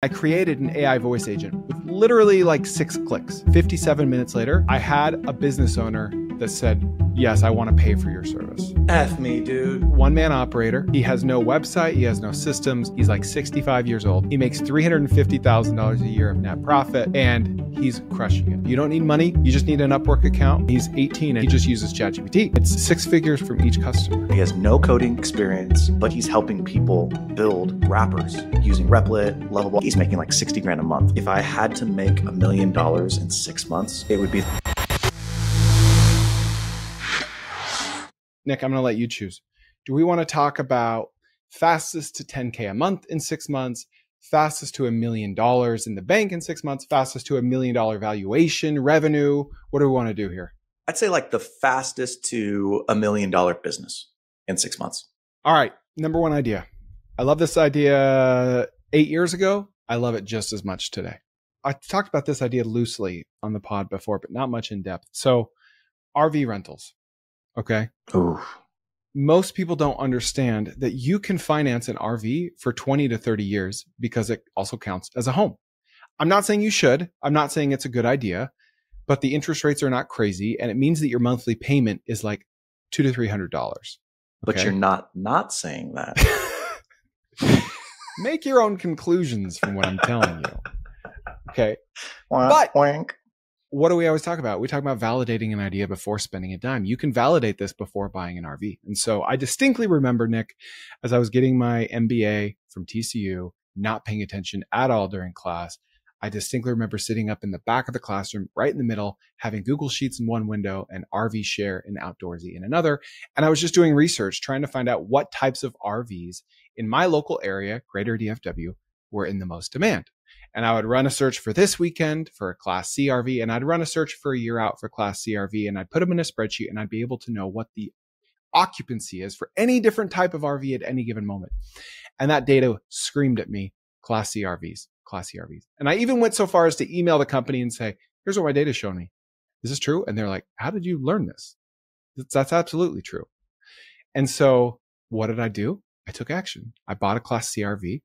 I created an AI voice agent with literally like 6 clicks. 57 minutes later, I had a business owner that said, yes, I want to pay for your service. F me, dude. One-man operator. He has no website. He has no systems. He's like 65 years old. He makes $350,000 a year of net profit, and he's crushing it. You don't need money. You just need an Upwork account. He's 18 and he just uses ChatGPT. It's 6 figures from each customer. He has no coding experience, but he's helping people build wrappers using Replit, Lovable. He's making like 60 grand a month. If I had to make $1 million in 6 months, it would be... Nick, I'm going to let you choose. Do we want to talk about fastest to 10K a month in 6 months, fastest to $1 million in the bank in 6 months, fastest to $1 million valuation, revenue? What do we want to do here? I'd say like the fastest to $1 million business in 6 months. All right. Number one idea. I love this idea 8 years ago. I love it just as much today. I talked about this idea loosely on the pod before, but not much in depth. So RV rentals. Okay. Ooh. Most people don't understand that you can finance an RV for 20 to 30 years because it also counts as a home. I'm not saying you should. I'm not saying it's a good idea, but the interest rates are not crazy. And it means that your monthly payment is like $200 to $300. Okay? But you're not saying that. Make your own conclusions from what I'm telling you. Okay. But what do we always talk about? We talk about validating an idea before spending a dime. You can validate this before buying an RV. And so I distinctly remember, Nick, as I was getting my MBA from TCU, not paying attention at all during class. I distinctly remember sitting up in the back of the classroom, right in the middle, having Google Sheets in one window and RV Share and Outdoorsy in another. And I was just doing research, trying to find out what types of RVs in my local area, greater DFW, were in the most demand. And I would run a search for this weekend for a Class C RV, and I'd run a search for a year out for Class C RV, and I'd put them in a spreadsheet, and I'd be able to know what the occupancy is for any different type of RV at any given moment. And that data screamed at me, Class C RVs, Class C RVs. And I even went so far as to email the company and say, here's what my data's showing me. Is this true? And they're like, how did you learn this? That's absolutely true. And so what did I do? I took action. I bought a Class C RV,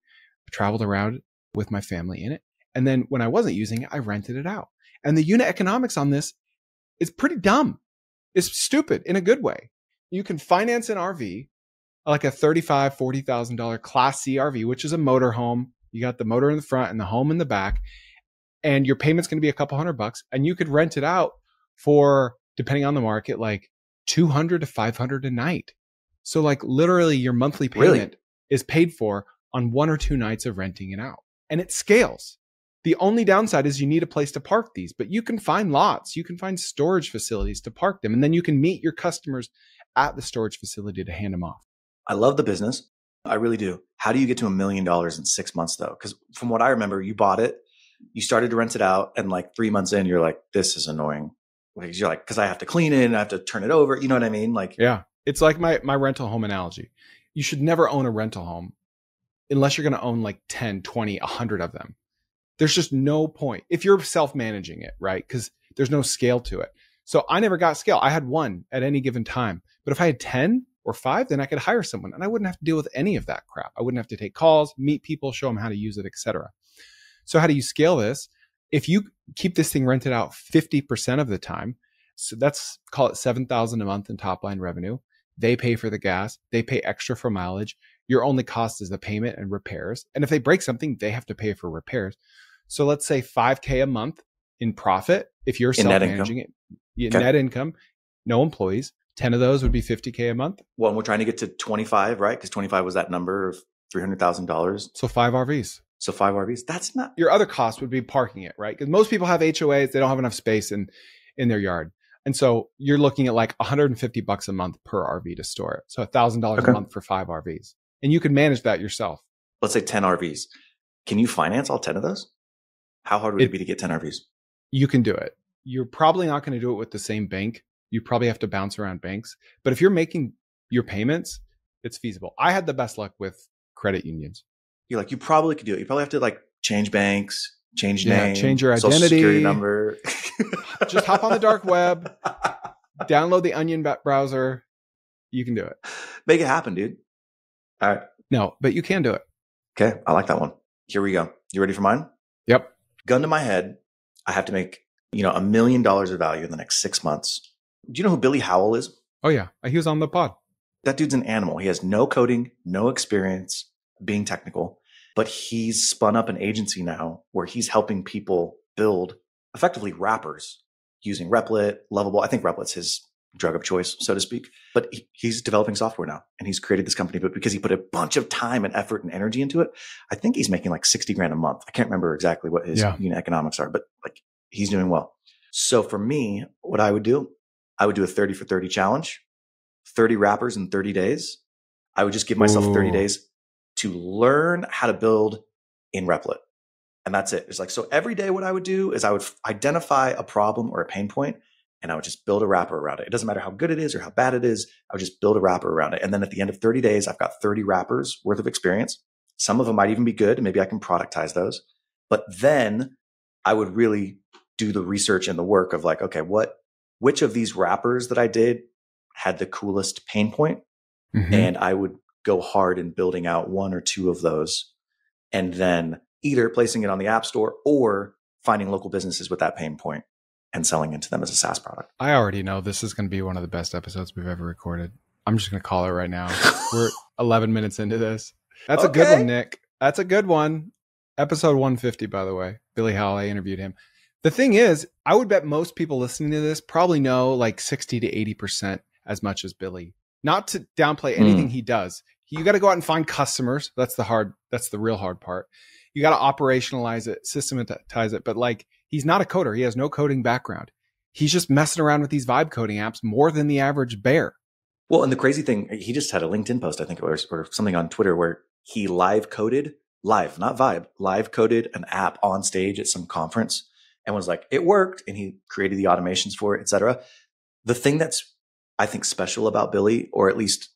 traveled around with my family in it. And then when I wasn't using it, I rented it out. And the unit economics on this is pretty dumb. It's stupid in a good way. You can finance an RV, like a $35,000, $40,000 Class C RV, which is a motorhome. You got the motor in the front and the home in the back, and your payment's going to be a couple $100, and you could rent it out for, depending on the market, like $200 to $500 a night. So like literally your monthly payment is paid for on 1 or 2 nights of renting it out. And it scales. The only downside is you need a place to park these, but you can find lots, you can find storage facilities to park them, and then you can meet your customers at the storage facility to hand them off. I love the business. I really do. How do you get to $1 million in 6 months though? Because from what I remember, you bought it, you started to rent it out, and like 3 months in, you're like, this is annoying. Because you're like, because I have to clean it and I have to turn it over. You know what I mean? Like, yeah, it's like my rental home analogy. You should never own a rental home unless you're going to own like 10, 20, 100 of them. There's just no point if you're self-managing it, right? Because there's no scale to it. So I never got scale. I had 1 at any given time. But if I had 10 or 5, then I could hire someone and I wouldn't have to deal with any of that crap. I wouldn't have to take calls, meet people, show them how to use it, etc. So how do you scale this? If you keep this thing rented out 50% of the time, so that's, call it $7,000 a month in top line revenue. They pay for the gas. They pay extra for mileage. Your only cost is the payment and repairs. And if they break something, they have to pay for repairs. So let's say $5K a month in profit. If you're self-managing it, net income, no employees, 10 of those would be $50K a month. Well, and we're trying to get to 25, right? Because 25 was that number of $300,000. So 5 RVs. So 5 RVs. That's not... Your other cost would be parking it, right? Because most people have HOAs. They don't have enough space in their yard. And so you're looking at like $150 a month per RV to store it. So $1,000 a month for 5 RVs. And you can manage that yourself. Let's say 10 RVs. Can you finance all 10 of those? How hard would it be to get 10 RVs? You can do it. You're probably not going to do it with the same bank. You probably have to bounce around banks. But if you're making your payments, it's feasible. I had the best luck with credit unions. You're like, you probably could do it. You probably have to like change banks, change name, change your identity, social security number. Just hop on the dark web, download the Onion browser. You can do it. Make it happen, dude. All right. No, but you can do it. Okay. I like that one. Here we go. You ready for mine? Yep. Gun to my head. I have to make, $1 million of value in the next 6 months. Do you know who Billy Howell is? Oh, yeah. He was on the pod. That dude's an animal. He has no coding, no experience being technical, but he's spun up an agency now where he's helping people build effectively wrappers using Replit, Lovable. I think Replit's his drug of choice, so to speak. But he's developing software now, and he's created this company. But because he put a bunch of time and effort and energy into it, I think he's making like 60 grand a month. I can't remember exactly what his unit economics are, but like he's doing well. So for me, what I would do a 30 for 30 challenge, 30 wrappers in 30 days. I would just give myself 30 days to learn how to build in Replit. And that's it. It's like, so every day what I would do is I would identify a problem or a pain point, and I would just build a wrapper around it. It doesn't matter how good it is or how bad it is. I would just build a wrapper around it. And then at the end of 30 days, I've got 30 wrappers worth of experience. Some of them might even be good. Maybe I can productize those. But then I would really do the research and the work of like, okay, which of these wrappers that I did had the coolest pain point? Mm-hmm. And I would go hard in building out one or two of those, and then either placing it on the App Store or finding local businesses with that pain point and selling into them as a SaaS product. I already know this is going to be one of the best episodes we've ever recorded. I'm just going to call it right now. We're 11 minutes into this. That's a good one, Nick. That's a good one. Episode 150, by the way. Billy Howell, I interviewed him. The thing is, I would bet most people listening to this probably know like 60 to 80% as much as Billy. Not to downplay anything he does. You got to go out and find customers. That's the real hard part. You got to operationalize it, systematize it. But like, he's not a coder. He has no coding background. He's just messing around with these vibe coding apps more than the average bear. Well, and the crazy thing, he just had a LinkedIn post, I think it was, or something on Twitter where he live coded an app on stage at some conference and was like, it worked. And he created the automations for it, et cetera. The thing that's, I think, special about Billy, or at least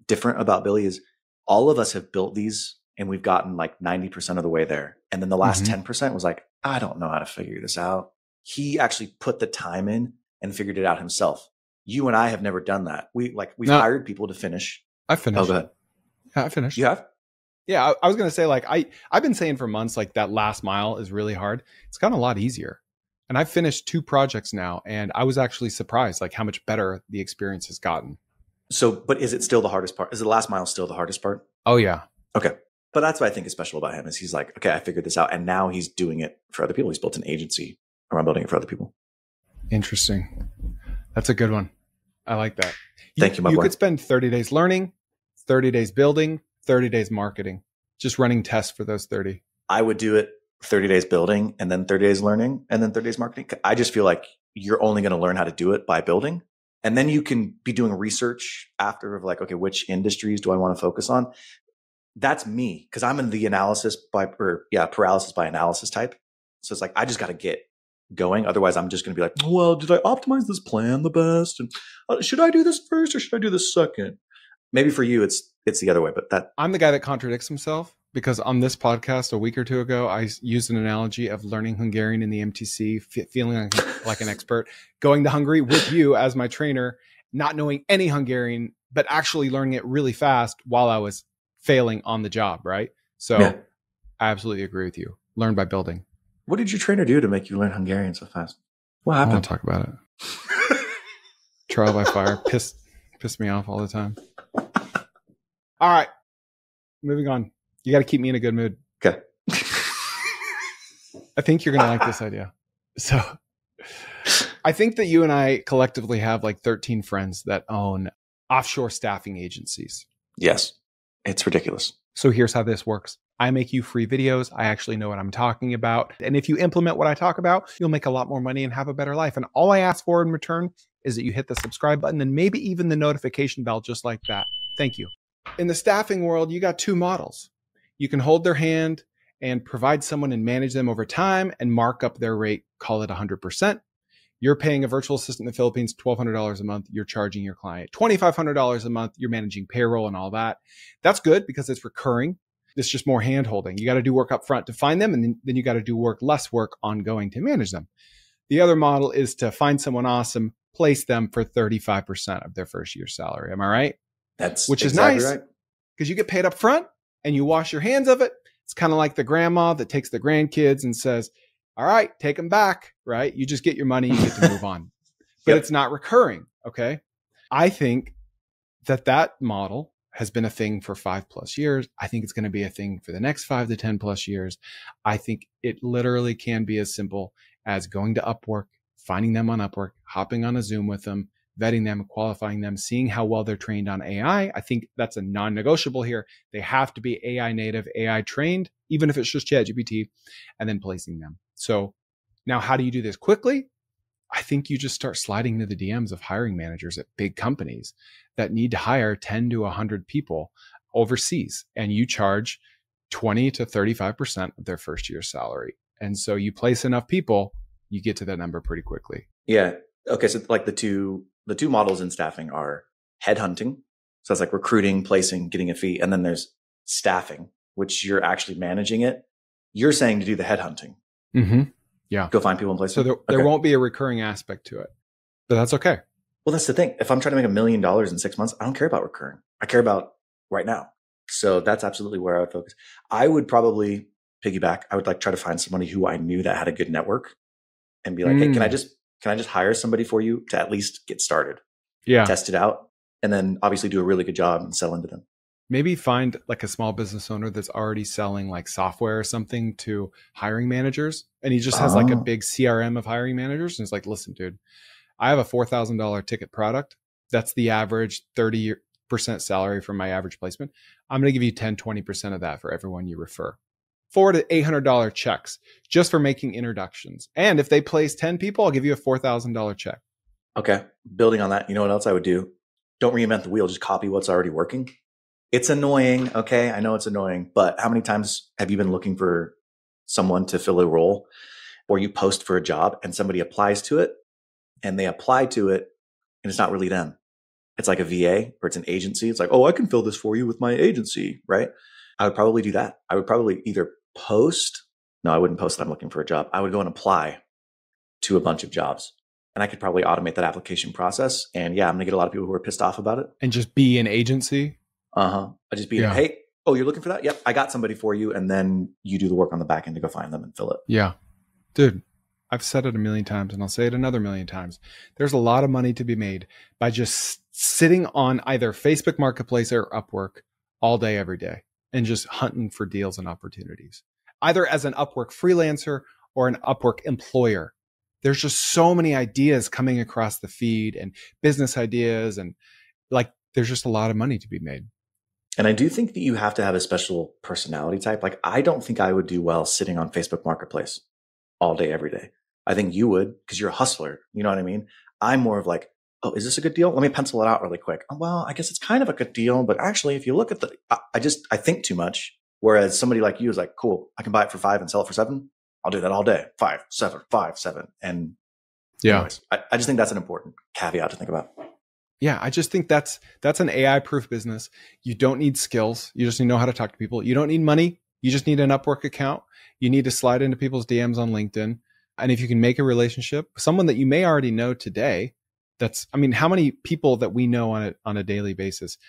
different about Billy, is all of us have built these and we've gotten like 90% of the way there. And then the last 10% was like, I don't know how to figure this out. He actually put the time in and figured it out himself. You and I have never done that. We've hired people to finish. I finished. Oh, go ahead. Yeah, I finished. You have? Yeah, I was going to say, like, I've been saying for months, like, that last mile is really hard. It's gotten a lot easier. And I've finished 2 projects now, and I was actually surprised, like, how much better the experience has gotten. So, but is it still the hardest part? Is the last mile still the hardest part? Oh, yeah. Okay. But that's what I think is special about him, is he's like, okay, I figured this out. And now he's doing it for other people. He's built an agency around building it for other people. Interesting. That's a good one. I like that. Thank you, my boy. You could spend 30 days learning, 30 days building, 30 days marketing, just running tests for those 30. I would do it 30 days building and then 30 days learning and then 30 days marketing. I just feel like you're only going to learn how to do it by building. And then you can be doing research after of like, okay, which industries do I want to focus on? That's me, because I'm in the paralysis by analysis type. So it's like, I just got to get going. Otherwise, I'm just going to be like, well, did I optimize this plan the best? And should I do this first or should I do this second? Maybe for you, it's the other way, but that I'm the guy that contradicts himself, because on this podcast a week or two ago, I used an analogy of learning Hungarian in the MTC, feeling like an expert, going to Hungary with you as my trainer, not knowing any Hungarian, but actually learning it really fast while I was failing on the job, right? So yeah. I absolutely agree with you. Learn by building. What did your trainer do to make you learn Hungarian so fast? What happened? I don't talk about it. Trial by fire. Piss me off all the time. All right. Moving on. You got to keep me in a good mood. Okay. I think you're going to like this idea. So I think that you and I collectively have like 13 friends that own offshore staffing agencies. Yes. It's ridiculous. So here's how this works. I make you free videos. I actually know what I'm talking about. And if you implement what I talk about, you'll make a lot more money and have a better life. And all I ask for in return is that you hit the subscribe button and maybe even the notification bell, just like that. Thank you. In the staffing world, you got 2 models. You can hold their hand and provide someone and manage them over time and mark up their rate, call it 100%. You're paying a virtual assistant in the Philippines $1,200 a month. You're charging your client $2,500 a month. You're managing payroll and all that. That's good because it's recurring. It's just more hand holding. You got to do work up front to find them, and then you got to do less work ongoing to manage them. The other model is to find someone awesome, place them for 35% of their first year's salary. Am I right? That's which is exactly nice right. Because you get paid up front and you wash your hands of it. It's kind of like the grandma that takes the grandkids and says, all right, take them back, right? You just get your money, you get to move on. But it's not recurring, okay? I think that model has been a thing for 5+ years. I think it's going to be a thing for the next 5 to 10+ years. I think it literally can be as simple as going to Upwork, finding them on Upwork, hopping on a Zoom with them, vetting them, qualifying them, seeing how well they're trained on AI. I think that's a non-negotiable here. They have to be AI native, AI trained, even if it's just ChatGPT, and then placing them. So now how do you do this quickly? I think you just start sliding into the DMs of hiring managers at big companies that need to hire 10 to 100 people overseas, and you charge 20 to 35% of their first year's salary. And so you place enough people, you get to that number pretty quickly. Yeah. Okay. So like the two models in staffing are headhunting. So that's like recruiting, placing, getting a fee. And then there's staffing, which you're actually managing it. You're saying to do the headhunting. Mm-hmm. Yeah. Go find people and place them. So there won't be a recurring aspect to it, but that's okay. Well, that's the thing. If I'm trying to make $1 million in 6 months, I don't care about recurring. I care about right now. So that's absolutely where I would focus. I would probably piggyback. I would like try to find somebody who I knew that had a good network and be like, hey, can I just hire somebody for you to at least get started? Yeah. Test it out. And then obviously do a really good job and sell into them. Maybe find like a small business owner that's already selling like software or something to hiring managers. And he just has like a big CRM of hiring managers. And it's like, listen, dude, I have a $4,000 ticket product. That's the average 30% salary from my average placement. I'm going to give you 10, 20% of that for everyone you refer. $400 to $800 checks just for making introductions. And if they place 10 people, I'll give you a $4,000 check. Okay. Building on that, you know what else I would do? Don't reinvent the wheel. Just copy what's already working. It's annoying. Okay. I know it's annoying, but how many times have you been looking for someone to fill a role, or you post for a job and somebody applies to it and they apply to it and it's not really them? It's like a VA or it's an agency. It's like, oh, I can fill this for you with my agency, right? I would probably do that. I would probably either post. No, I wouldn't post that I'm looking for a job. I would go and apply to a bunch of jobs. And I could probably automate that application process. And yeah, I'm going to get a lot of people who are pissed off about it. And just be an agency? I just be, hey, oh, you're looking for that? Yep, I got somebody for you. And then you do the work on the back end to go find them and fill it. Yeah. Dude, I've said it a million times and I'll say it another million times. There's a lot of money to be made by just sitting on either Facebook Marketplace or Upwork all day, every day, and just hunting for deals and opportunities, either as an Upwork freelancer or an Upwork employer. There's just so many ideas coming across the feed and business ideas, and like, there's just a lot of money to be made. And I do think that you have to have a special personality type. Like, I don't think I would do well sitting on Facebook Marketplace all day, every day. I think you would, because you're a hustler. You know what I mean? I'm more of like, oh, is this a good deal? Let me pencil it out really quick. Oh, well, I guess it's kind of a good deal, but actually, if you look at I think too much. Whereas somebody like you is like, cool, I can buy it for 5 and sell it for 7. I'll do that all day. 5, 7, 5, 7. And yeah, anyways, I just think that's an important caveat to think about. Yeah, I just think that's an AI-proof business. You don't need skills. You just need to know how to talk to people. You don't need money. You just need an Upwork account. You need to slide into people's DMs on LinkedIn. And if you can make a relationship, someone that you may already know today, how many people that we know on a daily basis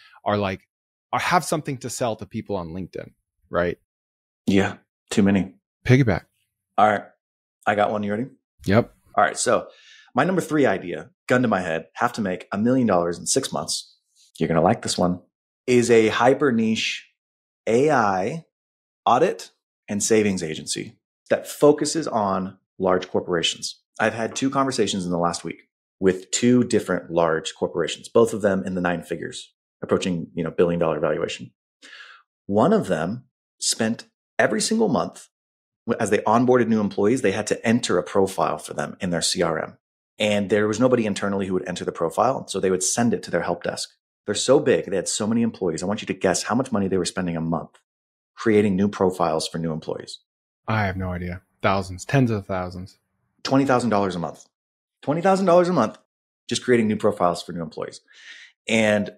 have something to sell to people on LinkedIn, right? Yeah, too many. Piggyback. All right. I got one. You ready? Yep. All right. So my number 3 idea, gun to my head, have to make $1 million in 6 months. You're going to like this one. Is a hyper niche AI audit and savings agency that focuses on large corporations. I've had 2 conversations in the last week with 2 different large corporations, both of them in the 9 figures, approaching, $1 billion valuation. One of them spent every single month, as they onboarded new employees, they had to enter a profile for them in their CRM. And there was nobody internally who would enter the profile. So they would send it to their help desk. They're so big. They had so many employees. I want you to guess how much money they were spending a month creating new profiles for new employees. I have no idea. Thousands, tens of thousands. $20,000 a month. $20,000 a month just creating new profiles for new employees. And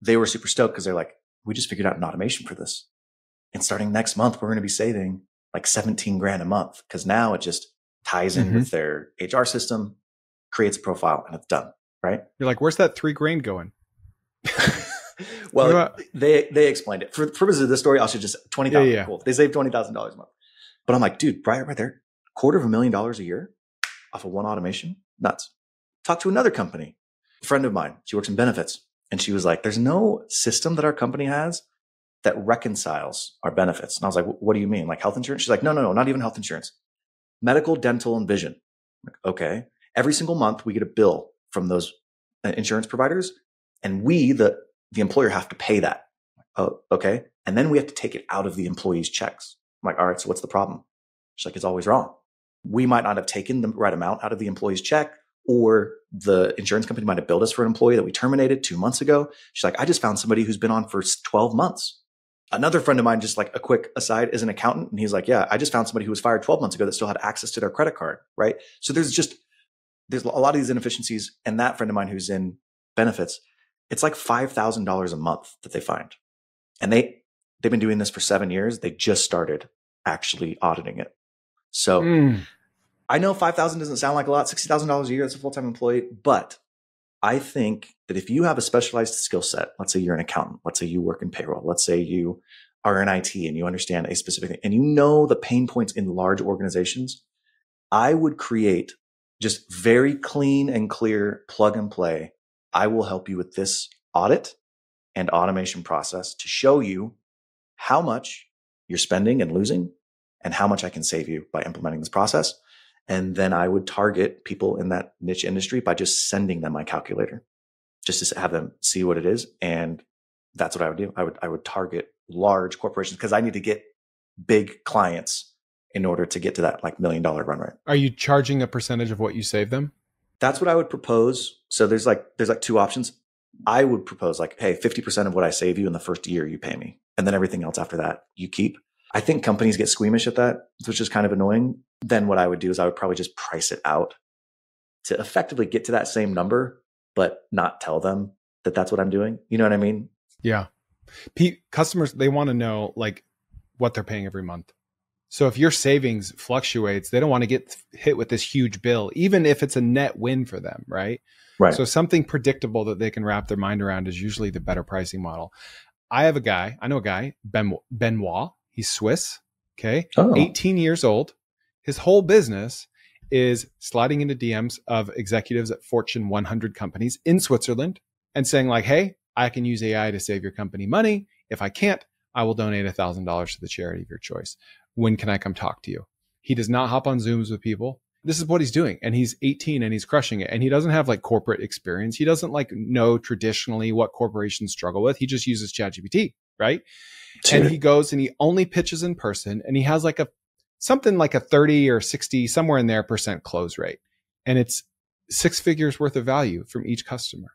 they were super stoked because they're like, we just figured out an automation for this. And starting next month, we're going to be saving like 17 grand a month, because now it just ties in with their HR system, creates a profile, and it's done. Right? You're like, where's that 3 grand going? What Well, about, they explained it. For purposes of this story, I'll should just 20,000. yeah. Cool. They saved $20,000 a month. But I'm like, dude, right there, $250,000 a year off of one automation? Nuts. Talk to another company. A friend of mine, she works in benefits. And she was like, there's no system that our company has that reconciles our benefits. And I was like, what do you mean? Like health insurance? She's like, no, not even health insurance. Medical, dental, and vision. I'm like, okay. Every single month we get a bill from those insurance providers, and we, the employer, have to pay that. Oh, okay. And then we have to take it out of the employee's checks. I'm like, all right, so what's the problem? She's like, it's always wrong. We might not have taken the right amount out of the employee's check, or the insurance company might have billed us for an employee that we terminated 2 months ago. She's like, I just found somebody who's been on for 12 months. Another friend of mine, just like a quick aside, is an accountant. And he's like, yeah, I just found somebody who was fired 12 months ago that still had access to their credit card. Right. So there's a lot of these inefficiencies. And that friend of mine who's in benefits, it's like $5,000 a month that they find. And they've been doing this for 7 years. They just started actually auditing it. So I know 5,000 doesn't sound like a lot, $60,000 a year as a full-time employee, but I think that if you have a specialized skill set, let's say you're an accountant, let's say you work in payroll, let's say you are in IT and you understand a specific thing, and you know the pain points in large organizations, I would create just very clean and clear plug and play. I will help you with this audit and automation process to show you how much you're spending and losing and how much I can save you by implementing this process. And then I would target people in that niche industry by just sending them my calculator, just to have them see what it is. And that's what I would do. I would target large corporations because I need to get big clients in order to get to that like $1 million run rate. Are you charging a percentage of what you save them? That's what I would propose. So there's like two options. I would propose like, hey, 50% of what I save you in the first year, you pay me. And then everything else after that, you keep. I think companies get squeamish at that, which is kind of annoying. Then what I would do is I would probably just price it out to effectively get to that same number, but not tell them that that's what I'm doing. You know what I mean? Yeah. Customers, they want to know like what they're paying every month. So if your savings fluctuates, they don't want to get hit with this huge bill, even if it's a net win for them, right? Right. So something predictable that they can wrap their mind around is usually the better pricing model. I know a guy, Benoit. He's Swiss. Okay. Oh. 18 years old. His whole business is sliding into DMs of executives at Fortune 100 companies in Switzerland and saying like, hey, I can use AI to save your company money. If I can't, I will donate $1,000 to the charity of your choice. When can I come talk to you? He does not hop on Zooms with people. This is what he's doing. And he's 18 and he's crushing it. And he doesn't have like corporate experience. He doesn't like know traditionally what corporations struggle with. He just uses ChatGPT, right? Dude. And he goes and he only pitches in person, and he has like something like a 30 or 60, somewhere in there % close rate. And it's 6 figures worth of value from each customer.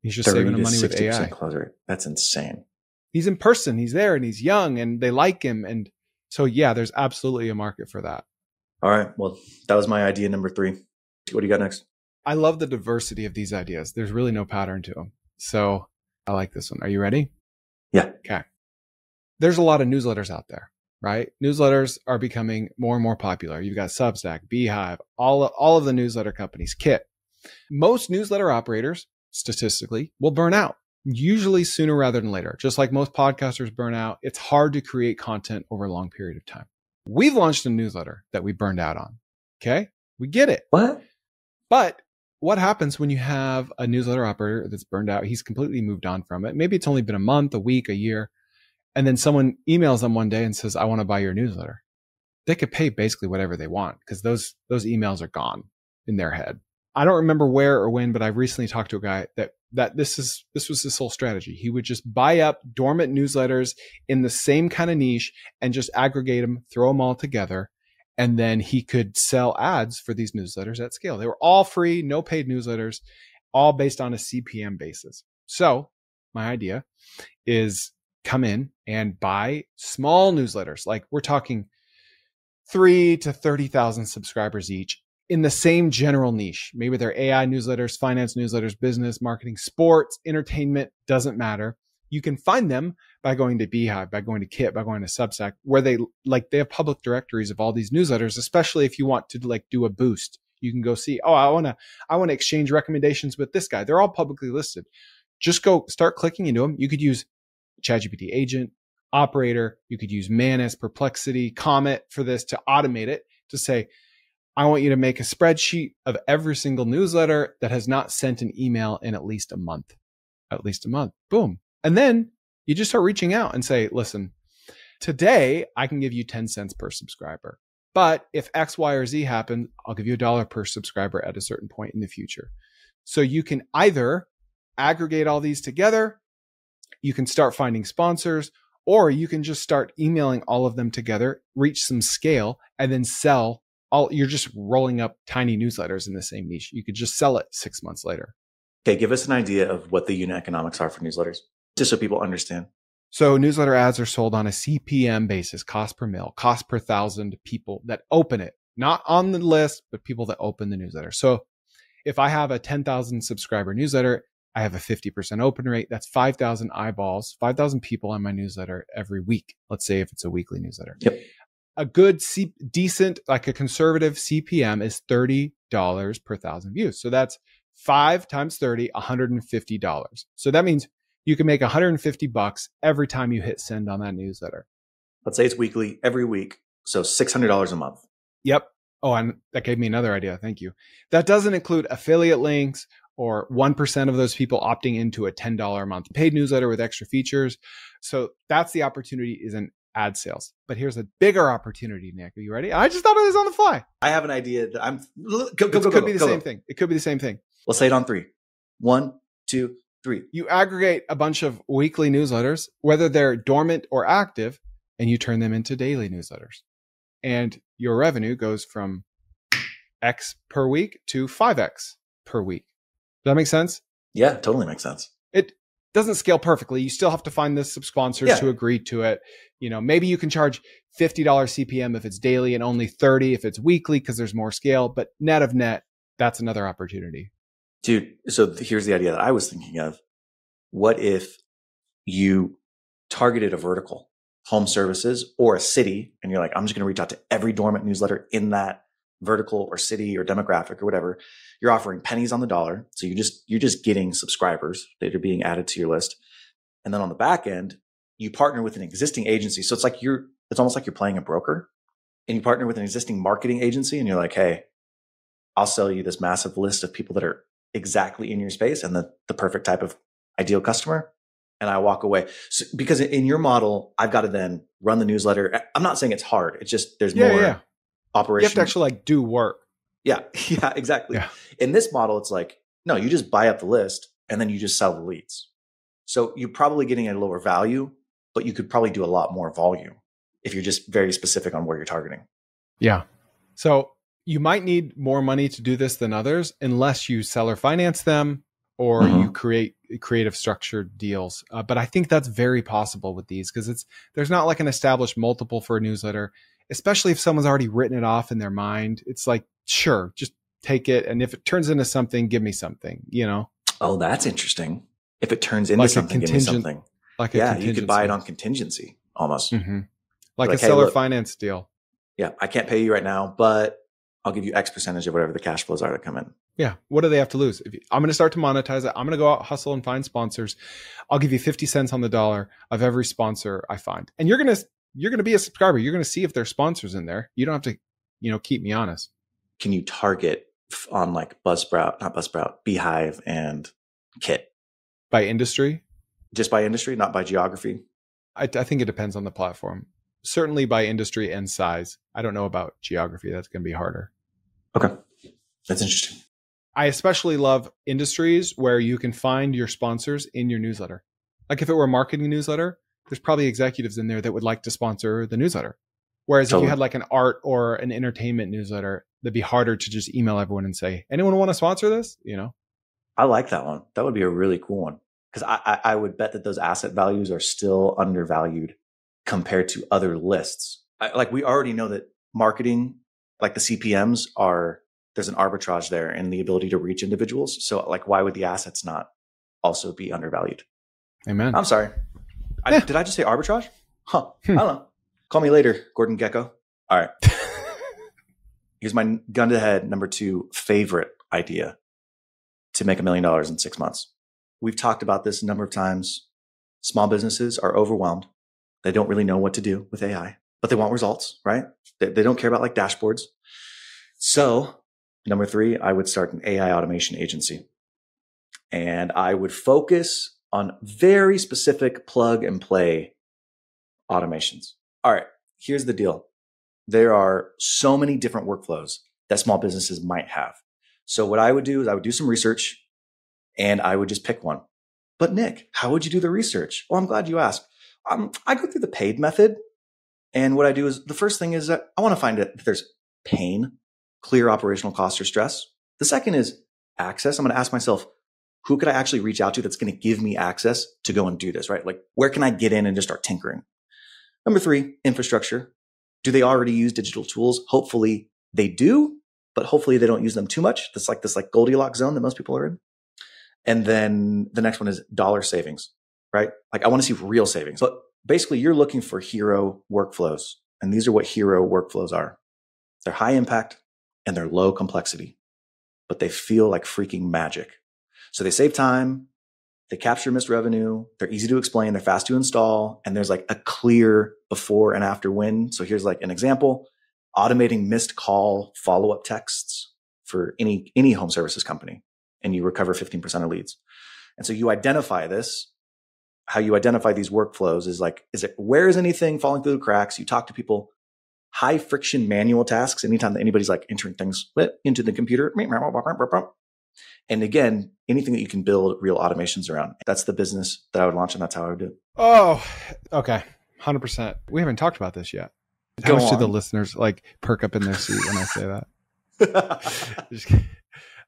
He's just saving them money with AI. Close rate. That's insane. He's in person. He's there and he's young and they like him. And so, yeah, there's absolutely a market for that. All right. Well, that was my idea number 3. What do you got next? I love the diversity of these ideas. There's really no pattern to them. So I like this one. Are you ready? Yeah. Okay. There's a lot of newsletters out there, right? Newsletters are becoming more and more popular. You've got Substack, Beehive, all of the newsletter companies, Kit. Most newsletter operators, statistically, will burn out, usually sooner rather than later. Just like most podcasters burn out, it's hard to create content over a long period of time. We've launched a newsletter that we burned out on. Okay? We get it. What? But what happens when you have a newsletter operator that's burned out? He's completely moved on from it. Maybe it's only been a month, a week, a year. And then someone emails them one day and says, I want to buy your newsletter. They could pay basically whatever they want because those emails are gone in their head. I don't remember where or when, but I recently talked to a guy that this was his whole strategy. He would just buy up dormant newsletters in the same kind of niche and just aggregate them, throw them all together. And then he could sell ads for these newsletters at scale. They were all free, no paid newsletters, all based on a CPM basis. So my idea is come in and buy small newsletters. Like we're talking 3,000 to 30,000 subscribers each in the same general niche. Maybe they're AI newsletters, finance newsletters, business, marketing, sports, entertainment, doesn't matter. You can find them by going to Beehive, by going to Kit, by going to Substack, where they have public directories of all these newsletters, especially if you want to like do a boost. You can go see, I want to exchange recommendations with this guy. They're all publicly listed. just go start clicking into them. You could use ChatGPT Agent, Operator. You could use Manus, Perplexity, Comet for this to automate it to say, I want you to make a spreadsheet of every single newsletter that has not sent an email in at least a month. Boom. And then you just start reaching out and say, listen, today I can give you 10 cents per subscriber. But if X, Y, or Z happen, I'll give you $1 per subscriber at a certain point in the future. So you can either aggregate all these together, you can start finding sponsors, or you can just start emailing all of them together, reach some scale, and then sell all. You're just rolling up tiny newsletters in the same niche. You could just sell it 6 months later. Okay, give us an idea of what the unit economics are for newsletters, just so people understand. So newsletter ads are sold on a CPM basis, cost per mil, cost per 1,000 people that open it, not on the list, but people that open the newsletter. So if I have a 10,000 subscriber newsletter, I have a 50% open rate. That's 5,000 eyeballs, 5,000 people on my newsletter every week. Let's say if it's a weekly newsletter. Yep. A good, decent, like a conservative CPM is $30 per 1,000 views. So that's 5 times 30, $150. So that means you can make $150 every time you hit send on that newsletter. Let's say it's weekly, every week. So $600 a month. Yep. Oh, and that gave me another idea. Thank you. That doesn't include affiliate links or 1% of those people opting into a $10 a month paid newsletter with extra features. So that's the opportunity, is in ad sales. But here's a bigger opportunity, Nick. Are you ready? I just thought of this on the fly. I have an idea that It could be the same thing. It could be the same thing. Let's say it on 3. 1, 2, 3. You aggregate a bunch of weekly newsletters, whether they're dormant or active, and you turn them into daily newsletters. And your revenue goes from X per week to 5X per week. Does that make sense? Yeah, totally makes sense. It doesn't scale perfectly. You still have to find the sponsors to agree to it. You know, maybe you can charge $50 CPM if it's daily and only 30 if it's weekly because there's more scale. But net of net, that's another opportunity. Dude, so here's the idea that I was thinking of. What if you targeted a vertical, home services or a city, and you're like, I'm just going to reach out to every dormant newsletter in that vertical or city or demographic or whatever. You're offering pennies on the dollar. So you're just getting subscribers that are being added to your list. And then on the back end, you partner with an existing agency. So it's almost like you're playing a broker, and you partner with an existing marketing agency and you're like, hey, I'll sell you this massive list of people that are exactly in your space and the perfect type of ideal customer. And I walk away. So, because in your model, I've got to then run the newsletter. I'm not saying it's hard. It's just, there's more operation. You have to actually do work. Yeah. Yeah, exactly. Yeah. In this model, it's like, no, you just buy up the list and then you just sell the leads. So you're probably getting a lower value, but you could probably do a lot more volume if you're just very specific on where you're targeting. Yeah. So you might need more money to do this than others unless you seller finance them or you create creative structured deals. But I think that's very possible with these because there's not like an established multiple for a newsletter, especially if someone's already written it off in their mind. It's like, sure, just take it. And if it turns into something, give me something, you know? Oh, that's interesting. If it turns into something, give me something. You could buy it on contingency almost. Mm-hmm. Like a seller finance deal. Yeah, I can't pay you right now, but I'll give you X percentage of whatever the cash flows are that come in. Yeah. What do they have to lose? I'm going to start to monetize it. I'm going to go out, hustle and find sponsors. I'll give you 50 cents on the dollar of every sponsor I find. And you're going to be a subscriber. You're going to see if there's sponsors in there. You don't have to, keep me honest. Can you target on like Beehive and Kit? By industry? Just by industry, not by geography? I think it depends on the platform. Certainly by industry and size. I don't know about geography. That's going to be harder. Okay. That's interesting. I especially love industries where you can find your sponsors in your newsletter. Like if it were a marketing newsletter, there's probably executives in there that would like to sponsor the newsletter. Whereas if you had like an art or an entertainment newsletter, that'd be harder to just email everyone and say, anyone want to sponsor this? I like that one. That would be a really cool one. Because I would bet that those asset values are still undervalued compared to other lists. We already know that marketing, like the CPMs there's an arbitrage there in the ability to reach individuals. So why would the assets not also be undervalued? Amen. I'm sorry. Did I just say arbitrage? I don't know. Call me later, Gordon Gecko. All right. Here's my gun to the head, number 2 favorite idea to make $1 million in 6 months. we've talked about this a number of times. Small businesses are overwhelmed. They don't really know what to do with AI, but they want results, right? They don't care about like dashboards. So number 3, I would start an AI automation agency. And I would focus on very specific plug and play automations. All right, here's the deal. There are so many different workflows that small businesses might have. So what I would do is I would do some research and I would just pick one. But Nick, how would you do the research? Well, I'm glad you asked. I go through the paid method. And what I do is the first thing is that I want to find if there's pain, clear operational cost or stress. The second is access. I'm going to ask myself, who could I actually reach out to that's going to give me access to go and do this, right? Like, where can I get in and just start tinkering? Number 3, infrastructure. Do they already use digital tools? Hopefully they do, but hopefully they don't use them too much. That's like this Goldilocks zone that most people are in. And then the next one is dollar savings, right? Like, I want to see real savings. But basically, you're looking for hero workflows. And these are what hero workflows are. They're high impact and they're low complexity, but they feel like freaking magic. So they save time, they capture missed revenue, they're easy to explain, they're fast to install, and there's like a clear before and after win. So here's like an example: automating missed call follow-up texts for any home services company, and you recover 15% of leads. And so you identify this. How you identify these workflows is like, where is anything falling through the cracks? You talk to people. High friction manual tasks, anytime that anybody's like entering things into the computer. And again, anything that you can build real automations around. That's the business that I would launch, and that's how I would do it. Oh, okay. 100%. We haven't talked about this yet. How much do the listeners like perk up in their seat when I say that?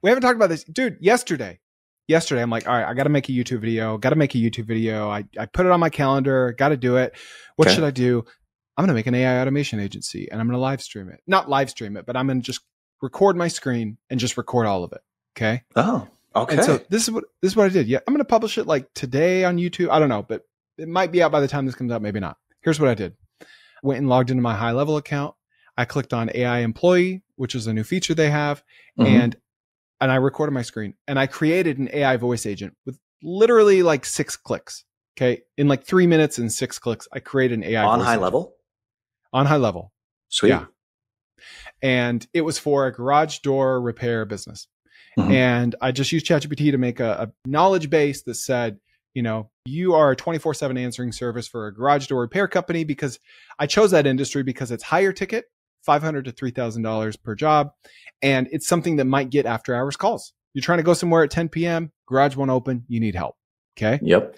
We haven't talked about this. Dude, yesterday, I'm like, all right, I got to make a YouTube video. I put it on my calendar. Got to do it. What should I do? I'm going to make an AI automation agency and I'm going to live stream it. Not live stream it, but I'm going to just record my screen and just record all of it. Okay. Oh, okay. And so this is what I did. Yeah. I'm going to publish it like today on YouTube. I don't know, but it might be out by the time this comes out. Maybe not. Here's what I did. Went and logged into my high level account. I clicked on AI employee, which is a new feature they have. And I recorded my screen and I created an AI voice agent with literally like 6 clicks. Okay. In like 3 minutes and 6 clicks, I created an AI on voice high agent. level. On high level. Sweet. Yeah. And it was for a garage door repair business. And I just used ChatGPT to make a knowledge base that said, you know, you are a 24/7 answering service for a garage door repair company, because I chose that industry because it's higher ticket, $500 to $3,000 per job. And it's something that might get after hours calls. You're trying to go somewhere at 10 p.m., garage won't open, you need help. Okay. Yep.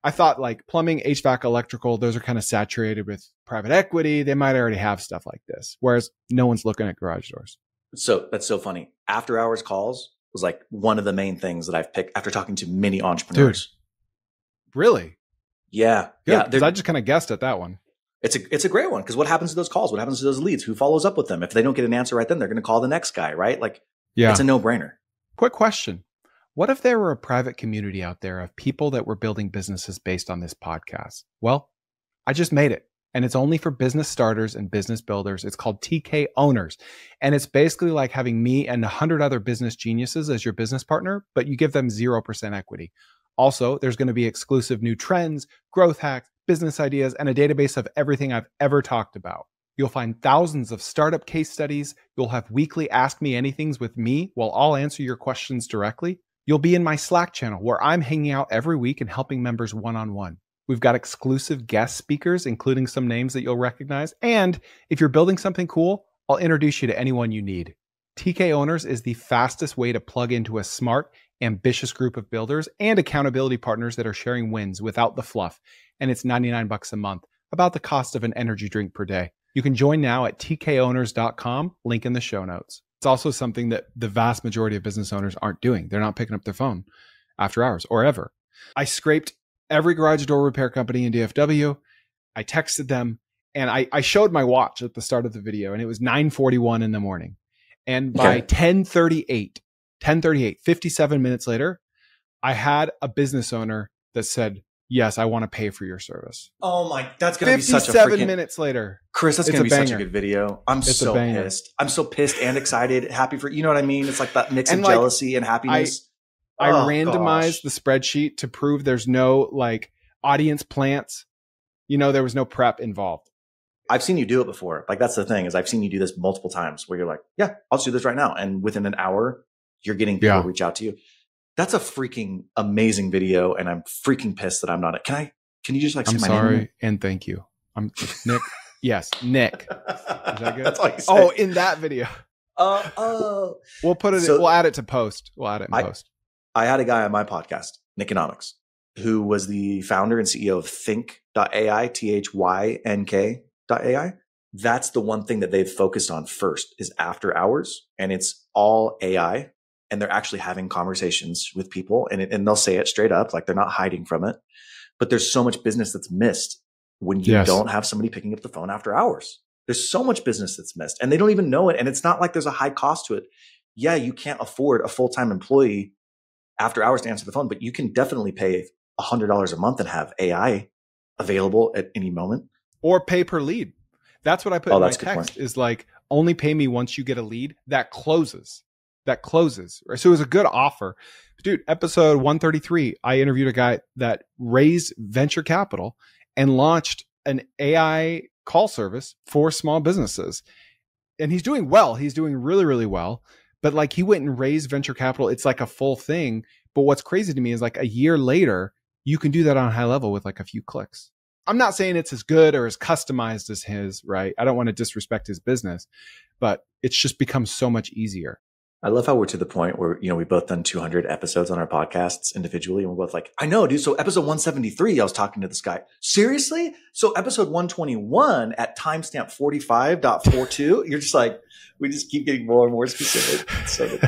I thought like plumbing, HVAC, electrical, those are kind of saturated with private equity. They might already have stuff like this, whereas no one's looking at garage doors. So that's so funny. After hours calls was like one of the main things that I've picked after talking to many entrepreneurs. Dude, really? Yeah. Good, yeah. Because I just kind of guessed at that one. It's a great one, because what happens to those calls? What happens to those leads? Who follows up with them? If they don't get an answer right then, they're going to call the next guy, right? Like, it's a no-brainer. Quick question. What if there were a private community out there of people that were building businesses based on this podcast? Well, I just made it. And it's only for business starters and business builders. It's called TK Owners. And it's basically like having me and 100 other business geniuses as your business partner, but you give them 0% equity. Also, there's going to be exclusive new trends, growth hacks, business ideas, and a database of everything I've ever talked about. You'll find thousands of startup case studies. You'll have weekly Ask Me Anythings with me while I'll answer your questions directly. You'll be in my Slack channel where I'm hanging out every week and helping members one-on-one. We've got exclusive guest speakers, including some names that you'll recognize. And if you're building something cool, I'll introduce you to anyone you need. TK Owners is the fastest way to plug into a smart, ambitious group of builders and accountability partners that are sharing wins without the fluff. And it's $99 a month, about the cost of an energy drink per day. You can join now at tkowners.com, link in the show notes. It's also something that the vast majority of business owners aren't doing. They're not picking up their phone after hours or ever. I scraped every garage door repair company in DFW. I texted them and I showed my watch at the start of the video, and it was 9:41 in the morning. And by 10:38, 57 minutes later, I had a business owner that said, yes, I want to pay for your service. Oh my, that's going to be such a 57 minutes later. Chris, that's going to be such a good video. I'm so pissed. I'm so pissed and excited, happy for, you know what I mean? It's like that mix of jealousy and happiness. I Oh randomized gosh. the spreadsheet to prove there's no like audience plants. There was no prep involved. I've seen you do it before. Like that's the thing is I've seen you do this multiple times where you're like, yeah, I'll just do this right now. And within an hour, you're getting people reach out to you. That's a freaking amazing video. And I'm freaking pissed that I'm not. Can you just like say my name? I'm sorry and thank you. I'm Nick. Yes, Nick. Is that good? That's all you said. Oh, in that video. We'll put it. We'll add it to post. We'll add it in post. I had a guy on my podcast, Nickonomics, who was the founder and CEO of Think.ai, THYNK.ai. That's the one thing that they've focused on first is after hours, and it's all AI. And they're actually having conversations with people, and they'll say it straight up, like they're not hiding from it. But there's so much business that's missed when you don't have somebody picking up the phone after hours. There's so much business that's missed, and they don't even know it. And it's not like there's a high cost to it. Yeah, you can't afford a full-time employee after hours to answer the phone, but you can definitely pay $100 a month and have AI available at any moment. Or pay per lead. That's what I put in my text is like, only pay me once you get a lead that closes. Right? So it was a good offer. Dude, episode 133, I interviewed a guy that raised venture capital and launched an AI call service for small businesses. And he's doing well. He's doing really, really well. But like he went and raised venture capital. It's like a full thing. But what's crazy to me is like a year later, you can do that on a high level with like a few clicks. I'm not saying it's as good or as customized as his, right? I don't want to disrespect his business, but it's just become so much easier. I love how we're to the point where, we've both done 200 episodes on our podcasts individually. And we're both like, I know, dude. So episode 173, I was talking to this guy. Seriously? So episode 121 at timestamp 45.42, you're just like, we just keep getting more and more specific. So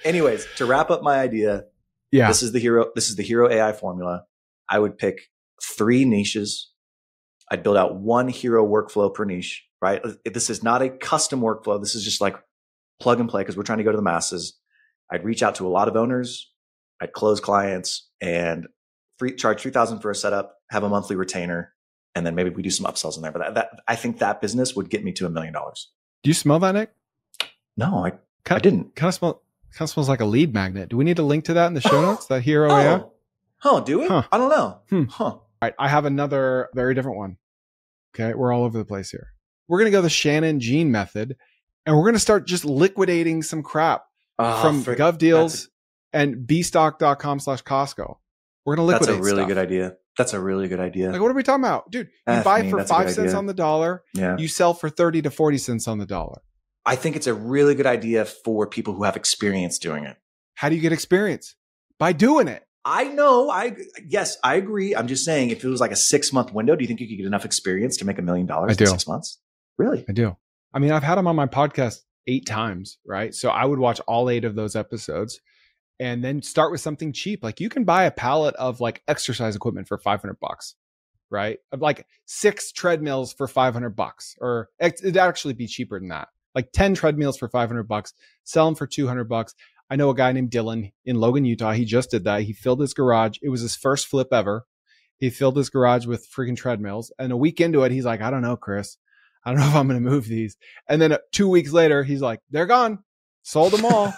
anyways, to wrap up my idea, this is the hero AI formula. I would pick 3 niches. I'd build out 1 hero workflow per niche, right? This is not a custom workflow. This is just like plug and play because we're trying to go to the masses. I'd reach out to a lot of owners. I'd close clients and charge $3,000 for a setup, have a monthly retainer, and then maybe we do some upsells in there. But that I think that business would get me to $1 million. Do you smell that, Nick? No, I didn't. Kind of smells like a lead magnet. Do we need to link to that in the show notes? That hero AI? Oh, do we? I don't know. All right, I have another very different one. Okay, we're all over the place here. We're going to go the Shannon Jean method, and we're going to start just liquidating some crap from GovDeals and bstock.com/Costco. We're going to liquidate That's a really good idea. That's a really good idea. Like, what are we talking about? Dude, you buy for 5 cents on the dollar. Yeah. You sell for 30 to 40 cents on the dollar. I think it's a really good idea for people who have experience doing it. How do you get experience? By doing it. I know. Yes, I agree. I'm just saying, if it was like a 6-month window, do you think you could get enough experience to make $1 million in 6 months? Really? I do. I mean, I've had him on my podcast 8 times, right? So I would watch all 8 of those episodes and then start with something cheap. Like you can buy a pallet of like exercise equipment for $500, right? Of like 6 treadmills for $500, or it'd actually be cheaper than that. Like 10 treadmills for $500, sell them for $200. I know a guy named Dylan in Logan, Utah. He just did that. He filled his garage. It was his first flip ever. He filled his garage with freaking treadmills. And a week into it, he's like, I don't know, Chris. I don't know if I'm going to move these. And then 2 weeks later, he's like, they're gone. Sold them all.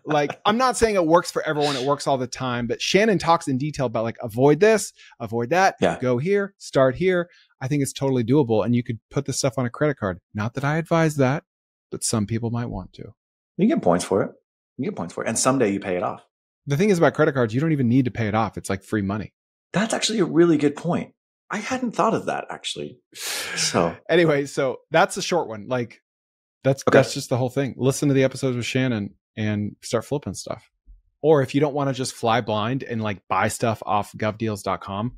Like, I'm not saying it works for everyone. It works all the time. But Shannon talks in detail about like, avoid this, avoid that, go here, start here. I think it's totally doable. And you could put this stuff on a credit card. Not that I advise that, but some people might want to. You get points for it. And someday you pay it off. The thing is about credit cards, you don't even need to pay it off. It's like free money. That's actually a really good point. I hadn't thought of that actually. So anyway, so that's a short one. Like that's just the whole thing. Listen to the episodes with Shannon and start flipping stuff. Or if you don't want to just fly blind and like buy stuff off govdeals.com,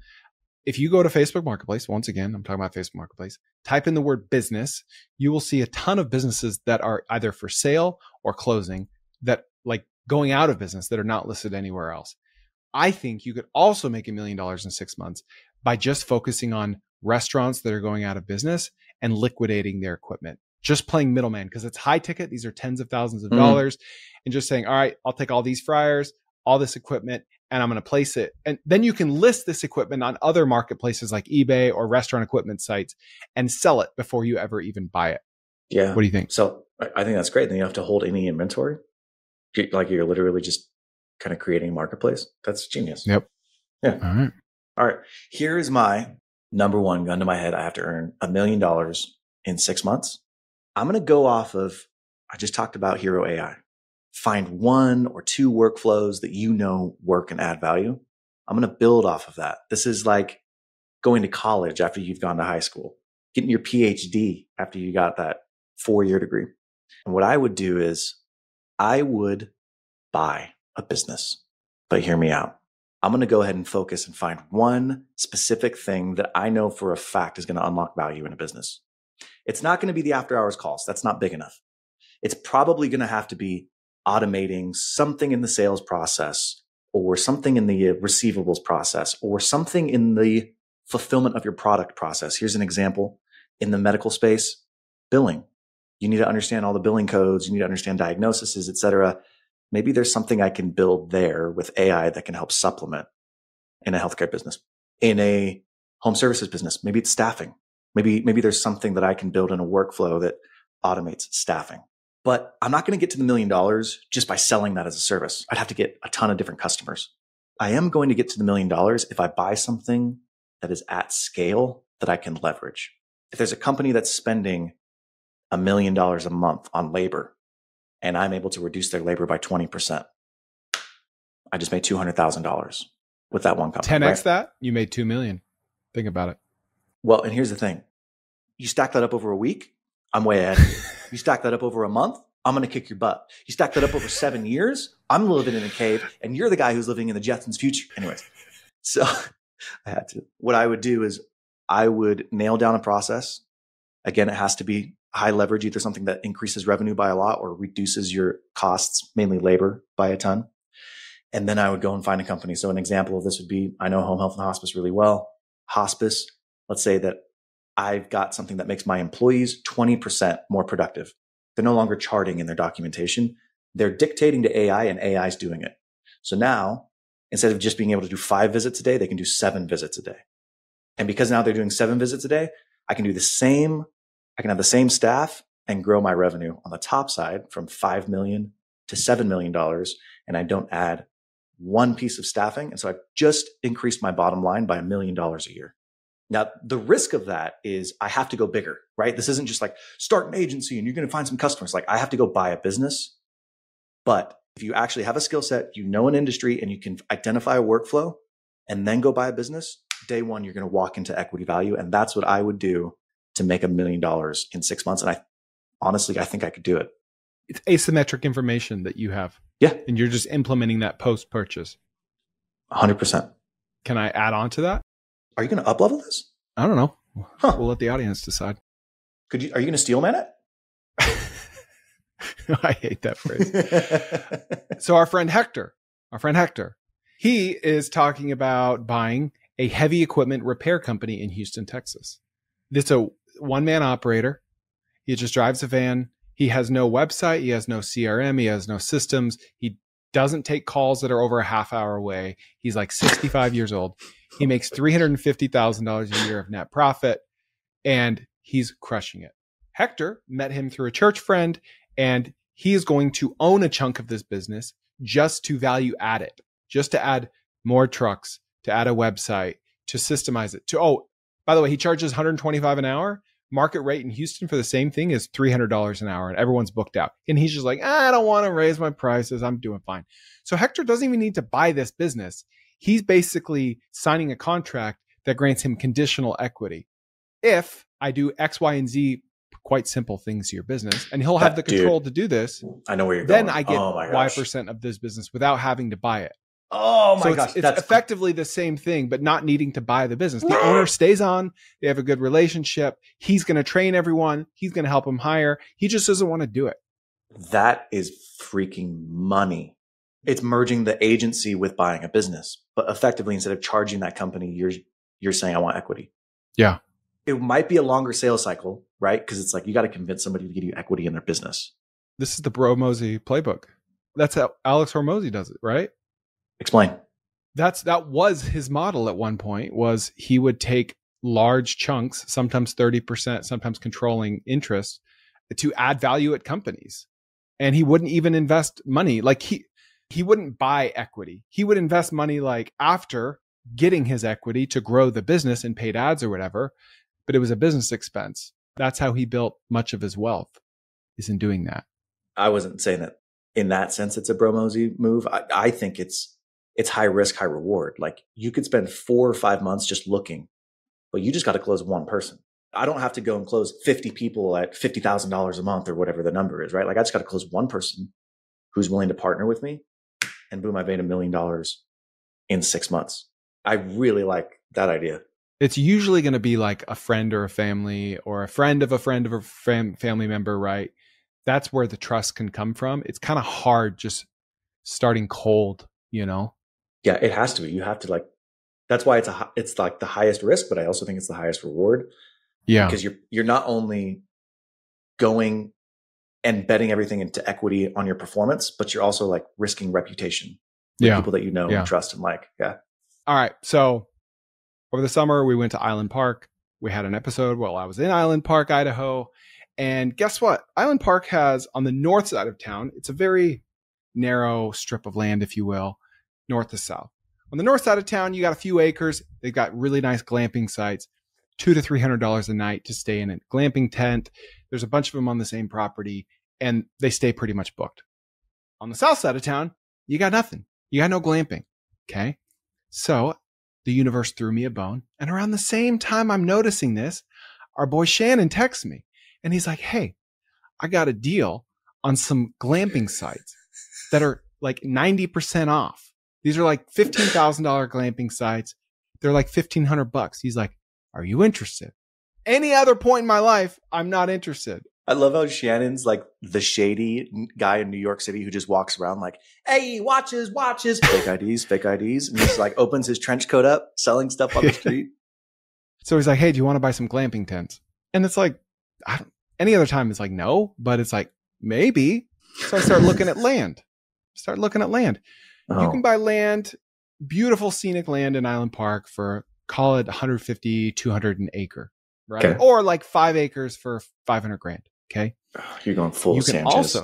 if you go to Facebook Marketplace, once again, I'm talking about Facebook Marketplace, type in the word business, you will see a ton of businesses that are either for sale or closing, that like going out of business, that are not listed anywhere else. I think you could also make $1 million in 6 months by just focusing on restaurants that are going out of business and liquidating their equipment, just playing middleman, because it's high ticket. These are tens of thousands of dollars, and just saying, all right, I'll take all these fryers, all this equipment, and I'm going to place it. And then you can list this equipment on other marketplaces like eBay or restaurant equipment sites and sell it before you ever even buy it. Yeah. What do you think? So I think that's great. Then you don't have to hold any inventory. Like you're literally just kind of creating a marketplace. That's genius. Yep. Yeah. All right. Here is my number one gun to my head. I have to earn $1 million in 6 months. I'm going to go off of, I just talked about Hero AI. Find 1 or 2 workflows that you know work and add value. I'm going to build off of that. This is like going to college after you've gone to high school, getting your PhD after you got that 4-year degree. And what I would do is I would buy a business. But hear me out. I'm going to go ahead and focus and find one specific thing that I know for a fact is going to unlock value in a business. It's not going to be the after hours calls. That's not big enough. It's probably going to have to be automating something in the sales process or something in the receivables process or something in the fulfillment of your product process. Here's an example. In the medical space, billing. You need to understand all the billing codes. You need to understand diagnoses, et cetera. Maybe there's something I can build there with AI that can help supplement in a healthcare business. In a home services business, maybe it's staffing. Maybe there's something that I can build in a workflow that automates staffing. But I'm not going to get to the $1 million just by selling that as a service. I'd have to get a ton of different customers. I am going to get to the $1 million if I buy something that is at scale that I can leverage. If there's a company that's spending $1 million a month on labor and I'm able to reduce their labor by 20%, I just made $200,000 with that one company. 10x that, you made $2 million. Think about it. Well, and here's the thing. You stack that up over a week, I'm way ahead. You stack that up over a month, I'm going to kick your butt. You stack that up over 7 years, I'm living in a cave and you're the guy who's living in the Jetsons' future. Anyways, so I had to. What I would do is I would nail down a process. Again, it has to be high leverage, either something that increases revenue by a lot or reduces your costs, mainly labor, by a ton. And then I would go and find a company. So an example of this would be, I know home health and hospice really well. Hospice, let's say that I've got something that makes my employees 20% more productive. They're no longer charting in their documentation. They're dictating to AI and AI is doing it. So now, instead of just being able to do 5 visits a day, they can do 7 visits a day. And because now they're doing 7 visits a day, I can do the same. I can have the same staff and grow my revenue on the top side from $5 million to $7 million. And I don't add one piece of staffing. And so I've just increased my bottom line by $1 million a year. Now, the risk of that is I have to go bigger, right? This isn't just like start an agency and you're going to find some customers. Like I have to go buy a business. But if you actually have a skill set, you know an industry and you can identify a workflow and then go buy a business, day one, you're going to walk into equity value. And that's what I would do to make $1 million in 6 months. And I honestly think I could do it. It's asymmetric information that you have. Yeah. And you're just implementing that post-purchase. 100%. Can I add on to that? Are you going to up-level this? I don't know. We'll let the audience decide. Are you going to steel man it? I hate that phrase. So our friend Hector, he is talking about buying a heavy equipment repair company in Houston, Texas. It's a one-man operator. He just drives a van. He has no website. He has no CRM. He has no systems. He doesn't take calls that are over a half hour away. He's like 65 years old. He makes $350,000 a year of net profit, and he's crushing it. Hector met him through a church friend, and he is going to own a chunk of this business just to value add it, just to add more trucks, to add a website, to systemize it. By the way, he charges $125 an hour. Market rate in Houston for the same thing is $300 an hour, and everyone's booked out. And he's just like, I don't want to raise my prices. I'm doing fine. So Hector doesn't even need to buy this business. He's basically signing a contract that grants him conditional equity. If I do X, Y, and Z quite simple things to your business, and he'll have the control to do this. I know where you're going. Then I get Y% of this business without having to buy it. Oh my gosh. It's effectively the same thing, but not needing to buy the business. The owner stays on. They have a good relationship. He's going to train everyone. He's going to help them hire. He just doesn't want to do it. That is freaking money. It's merging the agency with buying a business, but effectively instead of charging that company, you're saying I want equity. Yeah. It might be a longer sales cycle, right? Because it's like you got to convince somebody to give you equity in their business. This is the Bro Mosey playbook. That's how Alex Hormozy does it, right? Explain. That was his model at one point, was he would take large chunks, sometimes 30%, sometimes controlling interest, to add value at companies. And he wouldn't even invest money. Like he he wouldn't buy equity. He would invest money like after getting his equity to grow the business and paid ads or whatever, but it was a business expense. That's how he built much of his wealth, is in doing that. I wasn't saying that in that sense it's a bro-mosey move. I think it's high risk, high reward. Like you could spend 4 or 5 months just looking, but you just got to close one person. I don't have to go and close 50 people at $50,000 a month or whatever the number is, right? Like I just got to close one person who's willing to partner with me, and boom, I made $1 million in 6 months. I really like that idea. It's usually going to be like a friend or a family or a friend of a friend of a family member, right? That's where the trust can come from. It's kind of hard just starting cold, you know? Yeah, it has to be. You have to like, that's why it's like the highest risk, but I also think it's the highest reward. Yeah. Because you're not only going and betting everything into equity on your performance, but you're also like risking reputation with people that you know and trust and like. Yeah. All right. So over the summer, we went to Island Park. We had an episode while I was in Island Park, Idaho. And guess what? Island Park has on the north side of town, it's a very narrow strip of land, if you will, north to south. On the north side of town, you got a few acres. They've got really nice glamping sites, $200 to $300 a night to stay in a glamping tent. There's a bunch of them on the same property, and they stay pretty much booked. On the south side of town, you got nothing. You got no glamping. Okay. So the universe threw me a bone. And around the same time I'm noticing this, our boy Shannon texts me. And he's like, hey, I got a deal on some glamping sites that are like 90% off. These are like $15,000 glamping sites. They're like $1,500. He's like, are you interested? Any other point in my life, I'm not interested. I love how Shannon's like the shady guy in New York City who just walks around like, hey, watches, fake IDs. And he's like opens his trench coat up, selling stuff on the street. So he's like, hey, do you want to buy some glamping tents? And it's like, any other time it's like, no, but it's like, maybe. So I start looking at land. Oh. You can buy land, beautiful scenic land in Island Park for, call it 150, 200 an acre, right? Okay. Or like 5 acres for $500,000. Okay. Oh, you're going full Sanchez.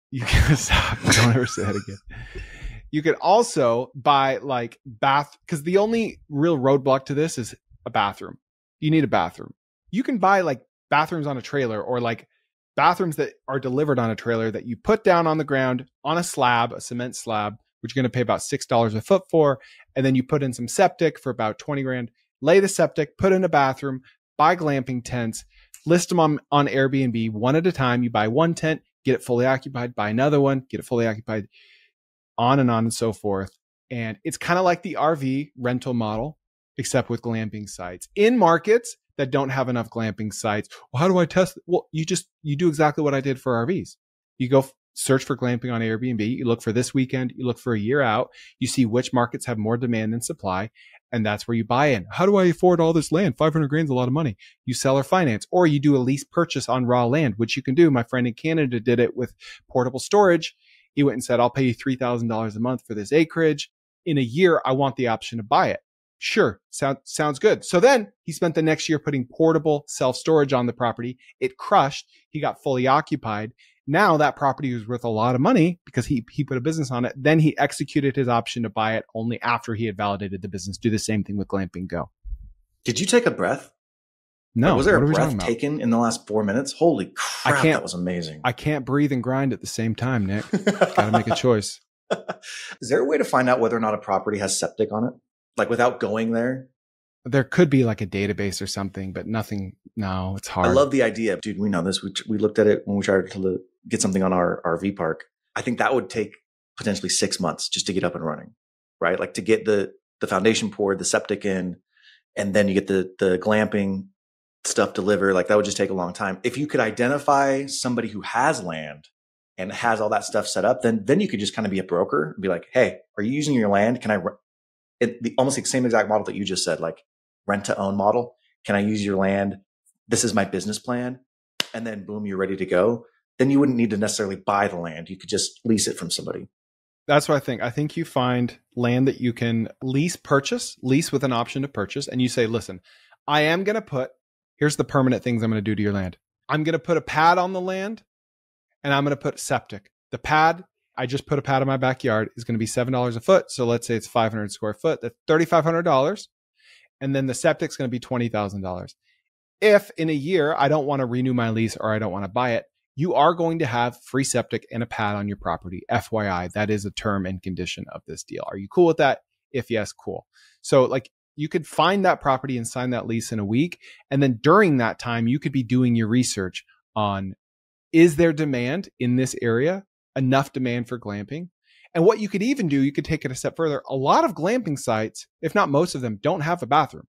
You can stop. Don't ever say that again. You can also buy like because the only real roadblock to this is a bathroom. You need a bathroom. You can buy like bathrooms on a trailer, or like bathrooms that are delivered on a trailer that you put down on the ground on a slab, a cement slab, which you're going to pay about $6 a foot for. And then you put in some septic for about $20,000, lay the septic, put in a bathroom, buy glamping tents, list them on Airbnb one at a time. You buy one tent, get it fully occupied, buy another one, get it fully occupied, on and so forth. And it's kind of like the RV rental model, except with glamping sites in markets that don't have enough glamping sites. Well, how do I test it? Well, you do exactly what I did for RVs. You go search for glamping on Airbnb. You look for this weekend. You look for a year out. You see which markets have more demand than supply. And that's where you buy in. How do I afford all this land? $500,000 is a lot of money. You sell or finance, or you do a lease purchase on raw land, which you can do. My friend in Canada did it with portable storage. He went and said, I'll pay you $3,000 a month for this acreage. In a year, I want the option to buy it. Sure. Sounds good. So then he spent the next year putting portable self-storage on the property. It crushed. He got fully occupied. Now that property was worth a lot of money because he put a business on it. Then he executed his option to buy it only after he had validated the business. Do the same thing with Glamping Go. Did you take a breath? No. Like, was there a breath taken in the last 4 minutes? Holy crap, that was amazing. I can't breathe and grind at the same time, Nick. Got to make a choice. Is there a way to find out whether or not a property has septic on it? Like without going there? There could be like a database or something, but nothing. No, it's hard. I love the idea. Dude, we know this. We looked at it when we tried to get something on our RV park. I think that would take potentially 6 months just to get up and running, right? Like to get the foundation poured, the septic in, and then you get the glamping stuff delivered. Like that would just take a long time. If you could identify somebody who has land and has all that stuff set up, then you could just kind of be a broker and be like, hey, are you using your land? Can I almost the same exact model that you just said, like rent to own model. Can I use your land? This is my business plan. And then boom, you're ready to go. Then you wouldn't need to necessarily buy the land. You could just lease it from somebody. That's what I think. I think you find land that you can lease with an option to purchase. And you say, listen, I am going to here's the permanent things I'm going to do to your land. I'm going to put a pad on the land and I'm going to put septic. The pad I just put a pad in my backyard is going to be $7 a foot. So let's say it's 500 square foot. That's $3,500. And then the septic's going to be $20,000. If in a year I don't want to renew my lease or I don't want to buy it, you are going to have free septic and a pad on your property. FYI, that is a term and condition of this deal. Are you cool with that? If yes, cool. So like you could find that property and sign that lease in a week. And then during that time, you could be doing your research on, is there demand in this area? Enough demand for glamping? And what you could even do, you could take it a step further. A lot of glamping sites, if not most of them, don't have a bathroom.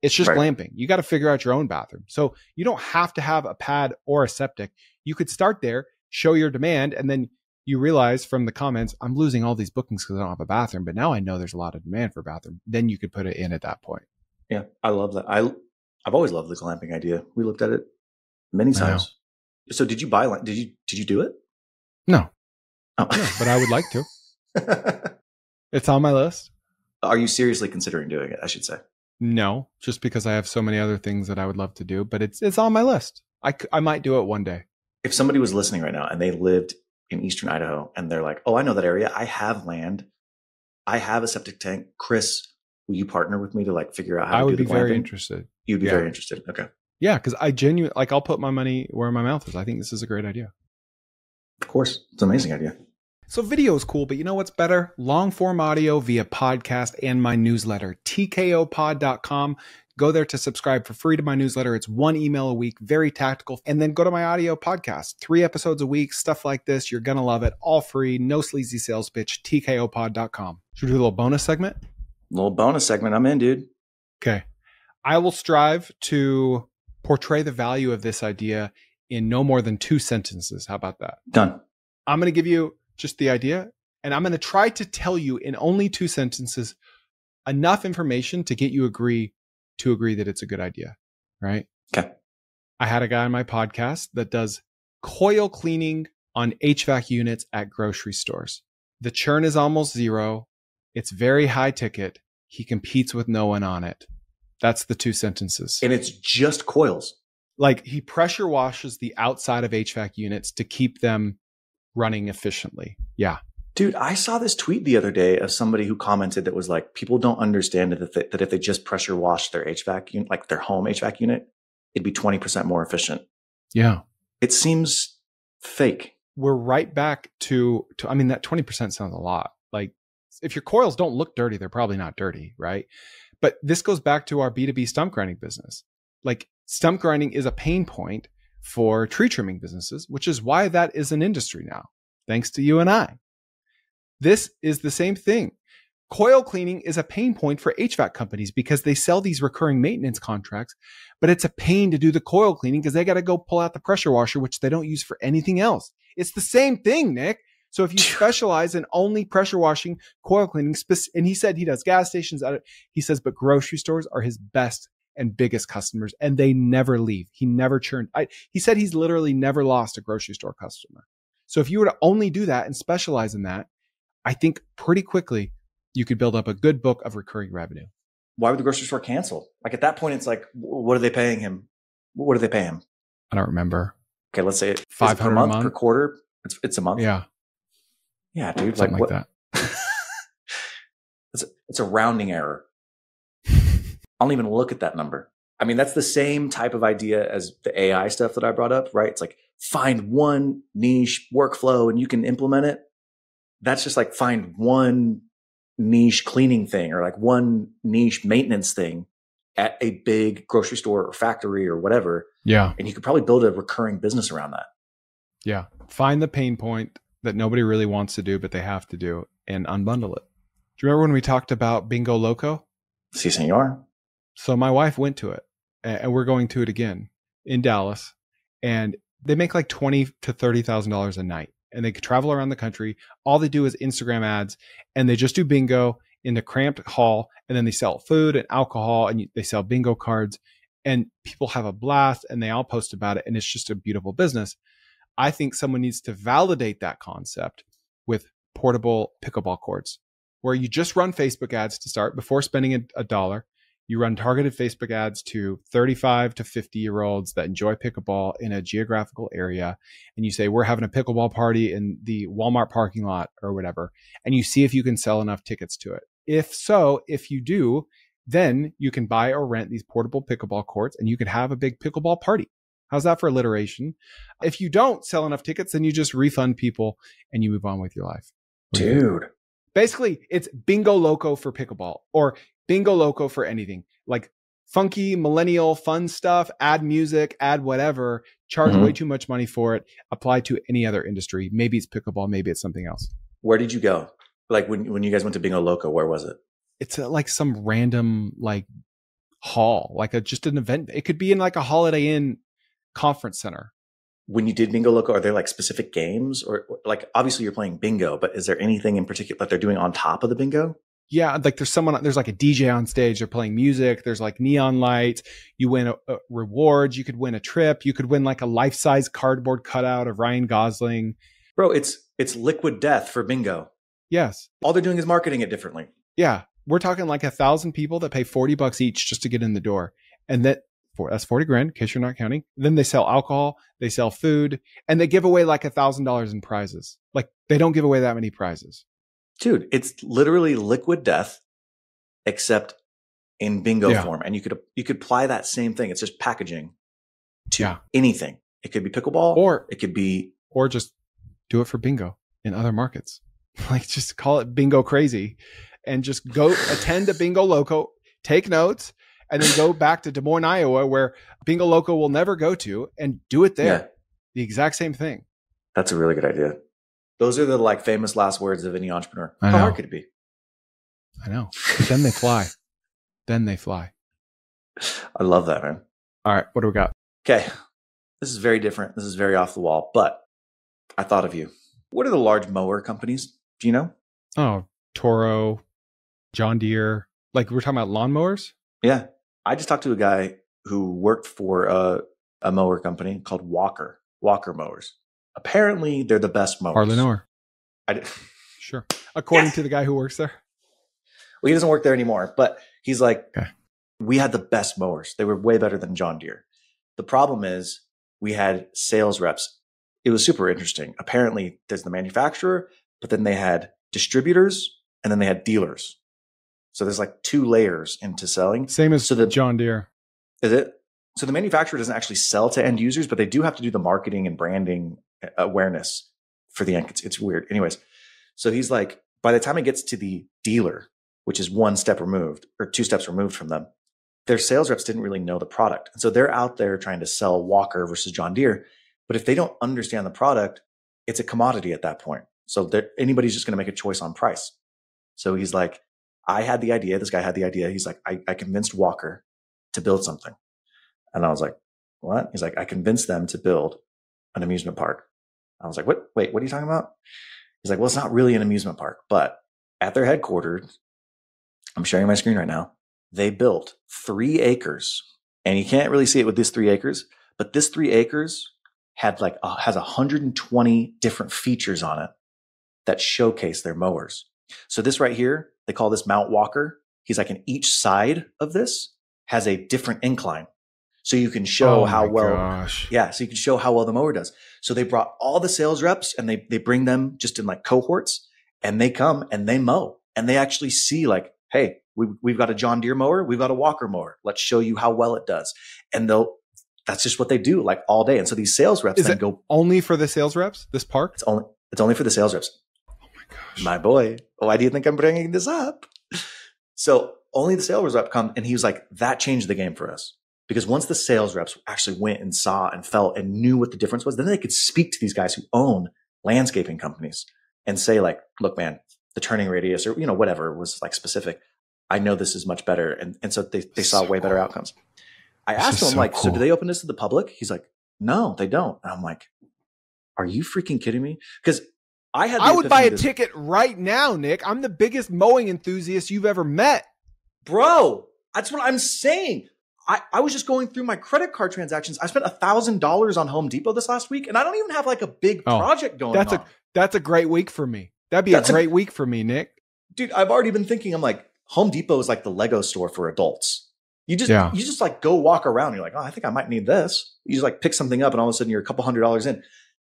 It's just glamping. You got to figure out your own bathroom. So you don't have to have a pad or a septic. You could start there, show your demand, and then you realize from the comments, I'm losing all these bookings because I don't have a bathroom, but now I know there's a lot of demand for a bathroom. Then you could put it in at that point. Yeah, I love that. I've always loved the glamping idea. We looked at it many times. So did you buy land? Did you do it? No. Oh. No, but I would like to. It's on my list. Are you seriously considering doing it? I should say. No, just because I have so many other things that I would love to do, but it's on my list. I might do it one day. If somebody was listening right now and they lived in Eastern Idaho and they're like, oh, I know that area. I have land. I have a septic tank. Chris, will you partner with me to like figure out how to do the glamping? I would be very interested. You'd be very interested. Okay. Yeah, because I genuinely, like, I'll put my money where my mouth is. I think this is a great idea. Of course. It's an amazing idea. So video is cool, but you know what's better? Long form audio via podcast and my newsletter, tkopod.com. Go there to subscribe for free to my newsletter. It's 1 email a week, very tactical. And then go to my audio podcast, 3 episodes a week, stuff like this. You're going to love it. All free, no sleazy sales pitch, tkopod.com. Should we do a little bonus segment? Little bonus segment. I'm in, dude. Okay. I will strive to portray the value of this idea in no more than 2 sentences. How about that? Done. I'm going to give you just the idea, and I'm going to try to tell you in only 2 sentences enough information to get you agree that it's a good idea, right? Okay. I had a guy on my podcast that does coil cleaning on HVAC units at grocery stores. The churn is almost zero. It's very high ticket. He competes with no one on it. That's the 2 sentences. And it's just coils. Like he pressure washes the outside of HVAC units to keep them running efficiently. Yeah. Dude, I saw this tweet the other day of somebody who commented that was like, people don't understand that if they just pressure wash their HVAC unit, like their home HVAC unit, it'd be 20% more efficient. Yeah. It seems fake. We're right back to I mean, that 20% sounds a lot. Like if your coils don't look dirty, they're probably not dirty, right? But this goes back to our B2B stump grinding business. Like stump grinding is a pain point for tree trimming businesses, which is why that is an industry now, thanks to you and I. This is the same thing. Coil cleaning is a pain point for HVAC companies because they sell these recurring maintenance contracts, but it's a pain to do the coil cleaning because they got to go pull out the pressure washer, which they don't use for anything else. It's the same thing, Nick. So if you specialize in only pressure washing, coil cleaning, and he said he does gas stations, he says, but grocery stores are his best and biggest customers, and they never leave. He never churned. He said he's literally never lost a grocery store customer. So if you were to only do that and specialize in that, I think pretty quickly you could build up a good book of recurring revenue. Why would the grocery store cancel? Like at that point, it's like, what are they paying him? What do they pay him? I don't remember. Okay, let's say $500 per month, per quarter. It's a month. Yeah. Yeah, dude. Something like that. It's a rounding error. I don't even look at that number. I mean, that's the same type of idea as the AI stuff that I brought up, right? It's like find one niche workflow and you can implement it. That's just like find one niche cleaning thing or like one niche maintenance thing at a big grocery store or factory or whatever. Yeah. And you could probably build a recurring business around that. Yeah. Find the pain point that nobody really wants to do, but they have to do and unbundle it. Do you remember when we talked about Bingo Loco? Si, senor. So my wife went to it and we're going to it again in Dallas, and they make like $20,000 to $30,000 a night. And they could travel around the country. All they do is Instagram ads, and they just do bingo in the cramped hall. And then they sell food and alcohol, and they sell bingo cards, and people have a blast and they all post about it. And it's just a beautiful business. I think someone needs to validate that concept with portable pickleball courts, where you just run Facebook ads to start before spending a dollar. You run targeted Facebook ads to 35 to 50-year-olds that enjoy pickleball in a geographical area. And you say, we're having a pickleball party in the Walmart parking lot or whatever. And you see if you can sell enough tickets to it. If you do, then you can buy or rent these portable pickleball courts and you can have a big pickleball party. How's that for alliteration? If you don't sell enough tickets, then you just refund people and you move on with your life. Dude. Basically, it's bingo loco for pickleball or bingo loco for anything. Like funky, millennial, fun stuff, add music, add whatever, charge way too much money for it, apply to any other industry. Maybe it's pickleball, maybe it's something else. Where did you go? Like when you guys went to Bingo Loco, where was it? It's like some random like hall, like just an event. It could be in like a Holiday Inn conference center. When you did Bingo Loco, are there like specific games or like obviously you're playing bingo, but is there anything in particular that they're doing on top of the bingo? Yeah, like there's like a DJ on stage. They're playing music. There's like neon lights. You win a rewards. You could win a trip. You could win like a life-size cardboard cutout of Ryan Gosling. Bro, it's liquid death for bingo. Yes. All they're doing is marketing it differently. Yeah. We're talking like 1,000 people that pay $40 each just to get in the door. And that's 40 grand, in case you're not counting. Then they sell alcohol, they sell food, and they give away like $1,000 in prizes. Like they don't give away that many prizes. Dude, it's literally liquid death, except in bingo form. And you could apply that same thing. It's just packaging to anything. It could be pickleball, or just do it for bingo in other markets. Like just call it bingo crazy and just go attend a Bingo Loco, take notes, and then go back to Des Moines, Iowa, where Bingo Loco will never go to, and do it there. Yeah. The exact same thing. That's a really good idea. Those are the like famous last words of any entrepreneur. How hard could it be? I know. But then they fly. I love that, man. All right. What do we got? Okay. This is very different. This is very off the wall, but I thought of you. What are the large mower companies? Do you know? Oh, Toro, John Deere. Like we're talking about lawnmowers? Yeah. I just talked to a guy who worked for a mower company called Walker Mowers. Apparently, they're the best mowers. Hardly know her. Sure. According to the guy who works there? Well, he doesn't work there anymore, but he's like, we had the best mowers. They were way better than John Deere. The problem is we had sales reps. It was super interesting. Apparently, there's the manufacturer, but then they had distributors, and then they had dealers. So there's like 2 layers into selling. Same as John Deere. Is it? So the manufacturer doesn't actually sell to end users, but they do have to do the marketing and branding awareness for the end. It's weird. Anyways, so he's like, by the time it gets to the dealer, which is 1 step removed or 2 steps removed from them, their sales reps didn't really know the product. And so they're out there trying to sell Walker versus John Deere. But if they don't understand the product, it's a commodity at that point. So anybody's just going to make a choice on price. So he's like, I had the idea. This guy had the idea. He's like, I convinced Walker to build something. And I was like, what? He's like, I convinced them to build an amusement park. I was like, what? Wait, what are you talking about? He's like, well, it's not really an amusement park, but at their headquarters, I'm sharing my screen right now. They built 3 acres, and you can't really see it with this 3 acres, but this 3 acres has 120 different features on it that showcase their mowers. So this right here, they call this Mount Walker. He's like, in each side of this has a different incline. So you can show so you can show how well the mower does. So they brought all the sales reps and they bring them just in like cohorts, and they come and they mow, and they actually see like, hey, we've got a John Deere mower. We've got a Walker mower. Let's show you how well it does. And that's just what they do like all day. And so these sales reps then go only for the sales reps, this park? It's only for the sales reps. Oh my gosh. My boy. Why do you think I'm bringing this up? So only the sales rep come. And he was like, that changed the game for us. Because once the sales reps actually went and saw and felt and knew what the difference was, then they could speak to these guys who own landscaping companies and say like, look, man, the turning radius or, whatever was like specific. I know this is much better. And so they saw way better outcomes. I asked him, I'm like, so do they open this to the public? He's like, no, they don't. And I'm like, are you freaking kidding me? Because I would buy a ticket right now, Nick. I'm the biggest mowing enthusiast you've ever met. Bro, that's what I'm saying. I was just going through my credit card transactions. I spent $1,000 on Home Depot this last week, and I don't even have like a big project going on. That's a great week for me. That'd be a great week for me, Nick. Dude, I've already been thinking, I'm like, Home Depot is like the Lego store for adults. You just like go walk around. You're like, oh, I think I might need this. You just like pick something up and all of a sudden you're a couple $100s in.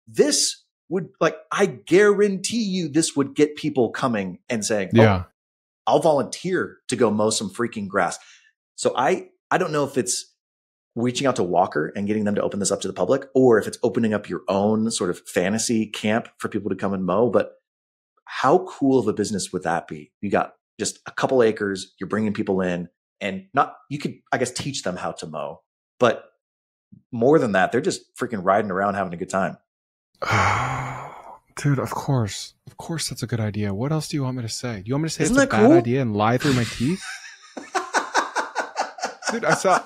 This would I guarantee you this would get people coming and saying, oh, I'll volunteer to go mow some freaking grass. So I don't know if it's reaching out to Walker and getting them to open this up to the public, or if it's opening up your own sort of fantasy camp for people to come and mow. But how cool of a business would that be? You got just a couple acres, you're bringing people in, and you could, I guess, teach them how to mow. But more than that, they're just freaking riding around having a good time. Dude, of course. Of course that's a good idea. What else do you want me to say? Do you want me to say Isn't it's a that bad idea and lie through my teeth? Dude, I saw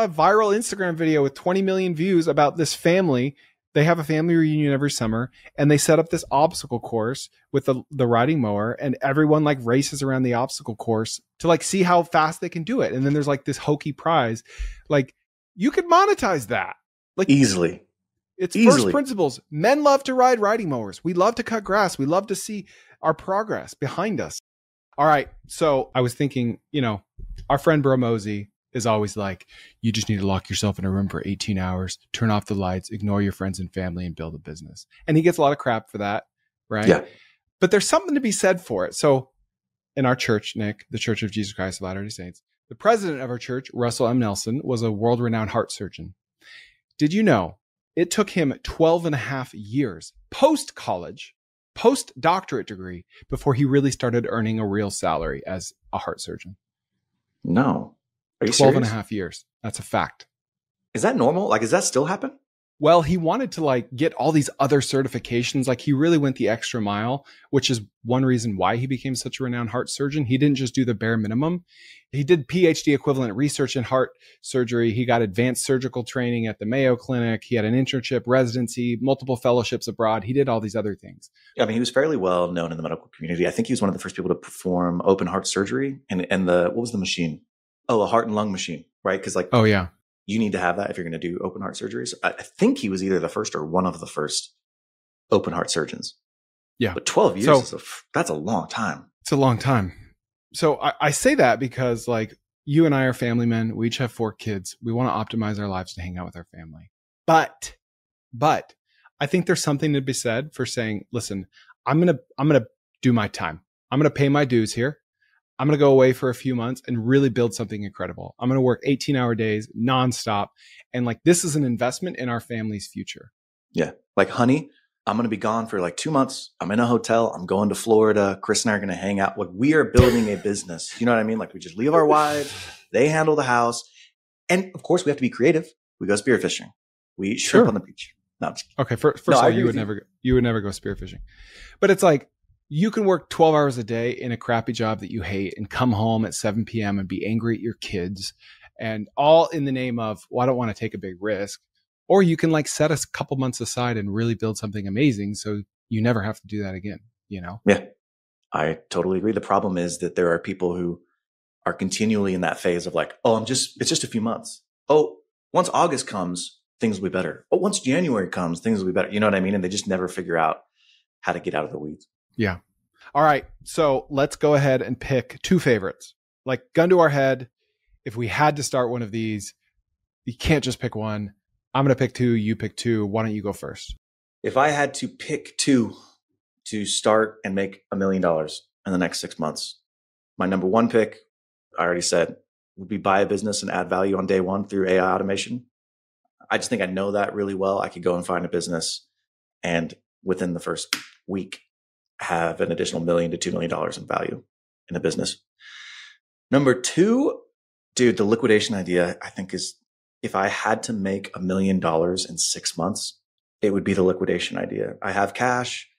a viral Instagram video with 20 million views about this family. They have a family reunion every summer, and they set up this obstacle course with the riding mower, and everyone like races around the obstacle course to like see how fast they can do it. And then there's like this hokey prize. Like, you could monetize that. Like, easily. It's first principles. Men love to ride riding mowers. We love to cut grass. We love to see our progress behind us. All right. So I was thinking, our friend Bro Mosey is always like, you just need to lock yourself in a room for 18 hours, turn off the lights, ignore your friends and family, and build a business. And he gets a lot of crap for that, right? Yeah. But there's something to be said for it. So in our church, Nick, the Church of Jesus Christ of Latter-day Saints, the president of our church, Russell M. Nelson, was a world-renowned heart surgeon. Did you know it took him 12 and a half years post-college, post-doctorate degree, before he really started earning a real salary as a heart surgeon? No. Are you 12 serious? and a half years. That's a fact. Is that normal? Like, does that still happen? Well, he wanted to like get all these other certifications. Like, he really went the extra mile, which is one reason why he became such a renowned heart surgeon. He didn't just do the bare minimum. He did PhD equivalent research in heart surgery. He got advanced surgical training at the Mayo Clinic. He had an internship, residency, multiple fellowships abroad. He did all these other things. I mean, he was fairly well known in the medical community. I think he was one of the first people to perform open heart surgery and what was the machine? Oh, a heart and lung machine, right? Because like, oh yeah, you need to have that if you're going to do open heart surgeries. I think he was either the first or one of the first open heart surgeons. Yeah. But 12 years, that's a long time. It's a long time. So I say that because like, you and I are family men. We each have 4 kids. We want to optimize our lives to hang out with our family. But I think there's something to be said for saying, listen, I'm going to do my time. I'm going to pay my dues here. I'm going to go away for a few months and really build something incredible. I'm going to work 18-hour days nonstop. And like, this is an investment in our family's future. Yeah. Like, honey, I'm going to be gone for like 2 months. I'm in a hotel. I'm going to Florida. Chris and I are going to hang out. Like, we are building a business. You know what I mean? Like, we just leave our wives. They handle the house. And of course, we have to be creative. We go spearfishing. We eat shrimp on the beach. No, okay. First of all, you would never go spearfishing. But it's like, you can work 12 hours a day in a crappy job that you hate and come home at 7 p.m. and be angry at your kids, and all in the name of, well, I don't want to take a big risk. Or you can like set a couple months aside and really build something amazing so you never have to do that again, Yeah, I totally agree. The problem is that there are people who are continually in that phase of like, oh, it's just a few months. Oh, once August comes, things will be better. Oh, once January comes, things will be better. You know what I mean? And they just never figure out how to get out of the weeds. Yeah. All right. So let's go ahead and pick 2 favorites. Like, gun to our head, if we had to start one of these, you can't just pick one. I'm going to pick 2. You pick 2. Why don't you go first? If I had to pick 2 to start and make $1 million in the next 6 months, my number 1 pick, I already said, would be buy a business and add value on day 1 through AI automation. I just think I know that really well. I could go and find a business and within the first week, have an additional $1 million to $2 million in value in a business. Number 2, dude, the liquidation idea, I think, is if I had to make $1 million in 6 months, it would be the liquidation idea. I have cash.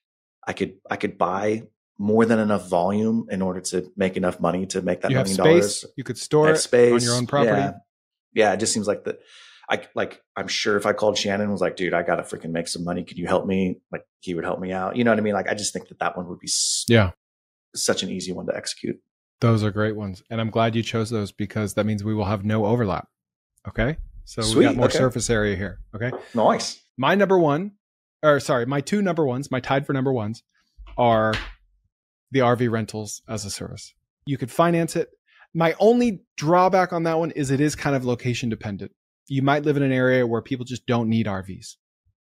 I could buy more than enough volume in order to make enough money to make that $1 million. Space. You could store it on your own property. Yeah. It just seems like I'm sure if I called Shannon and was like, dude, I got to freaking make some money. Could you help me? Like, he would help me out. You know what I mean? Like, I just think that one would be such an easy one to execute. Those are great ones. And I'm glad you chose those because that means we will have no overlap. Okay. So Sweet. We got more surface area here. Okay. Nice. My 2 number 1s, my tied for number 1s are the RV rentals as a service. You could finance it My only drawback on that one is it is kind of location dependent. You might live in an area where people just don't need RVs.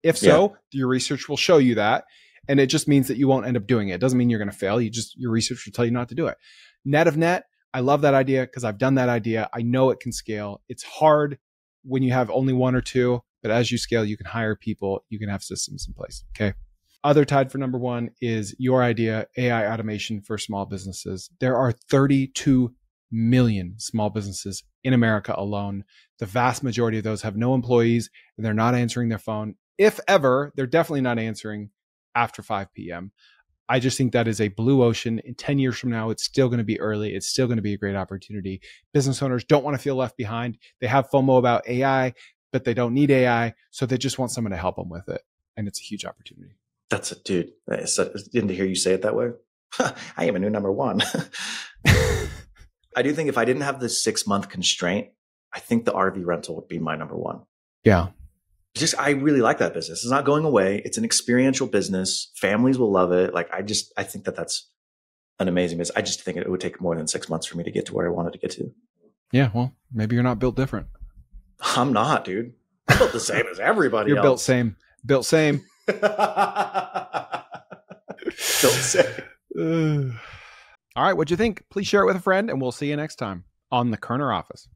If so, your research will show you that. And it just means that you won't end up doing it. It doesn't mean you're going to fail. Your research will tell you not to do it. Net of net, I love that idea because I've done that idea. I know it can scale. It's hard when you have only one or two, but as you scale, you can hire people. You can have systems in place. Okay. Other tied for number one is your idea, AI automation for small businesses. There are 32 million small businesses in America alone. The vast majority of those have no employees and they're not answering their phone. If ever, they're definitely not answering after 5 p.m. I just think that is a blue ocean. In 10 years from now, it's still going to be early. It's still going to be a great opportunity. Business owners don't want to feel left behind. They have FOMO about AI, but they don't need AI. So they just want someone to help them with it. And it's a huge opportunity. That's a dude. Didn't hear you say it that way. I am a new number one. I do think if I didn't have the 6-month constraint, I think the RV rental would be my number one. Yeah. I really like that business. It's not going away. It's an experiential business. Families will love it. Like, I think that that's an amazing business. I just think it would take more than 6 months for me to get to where I wanted to get to. Yeah. Well, maybe you're not built different. I'm not, dude. I'm built the same as everybody You're else. built same. Built same. Built same. All right. What'd you think? Please share it with a friend and we'll see you next time on the Koerner Office.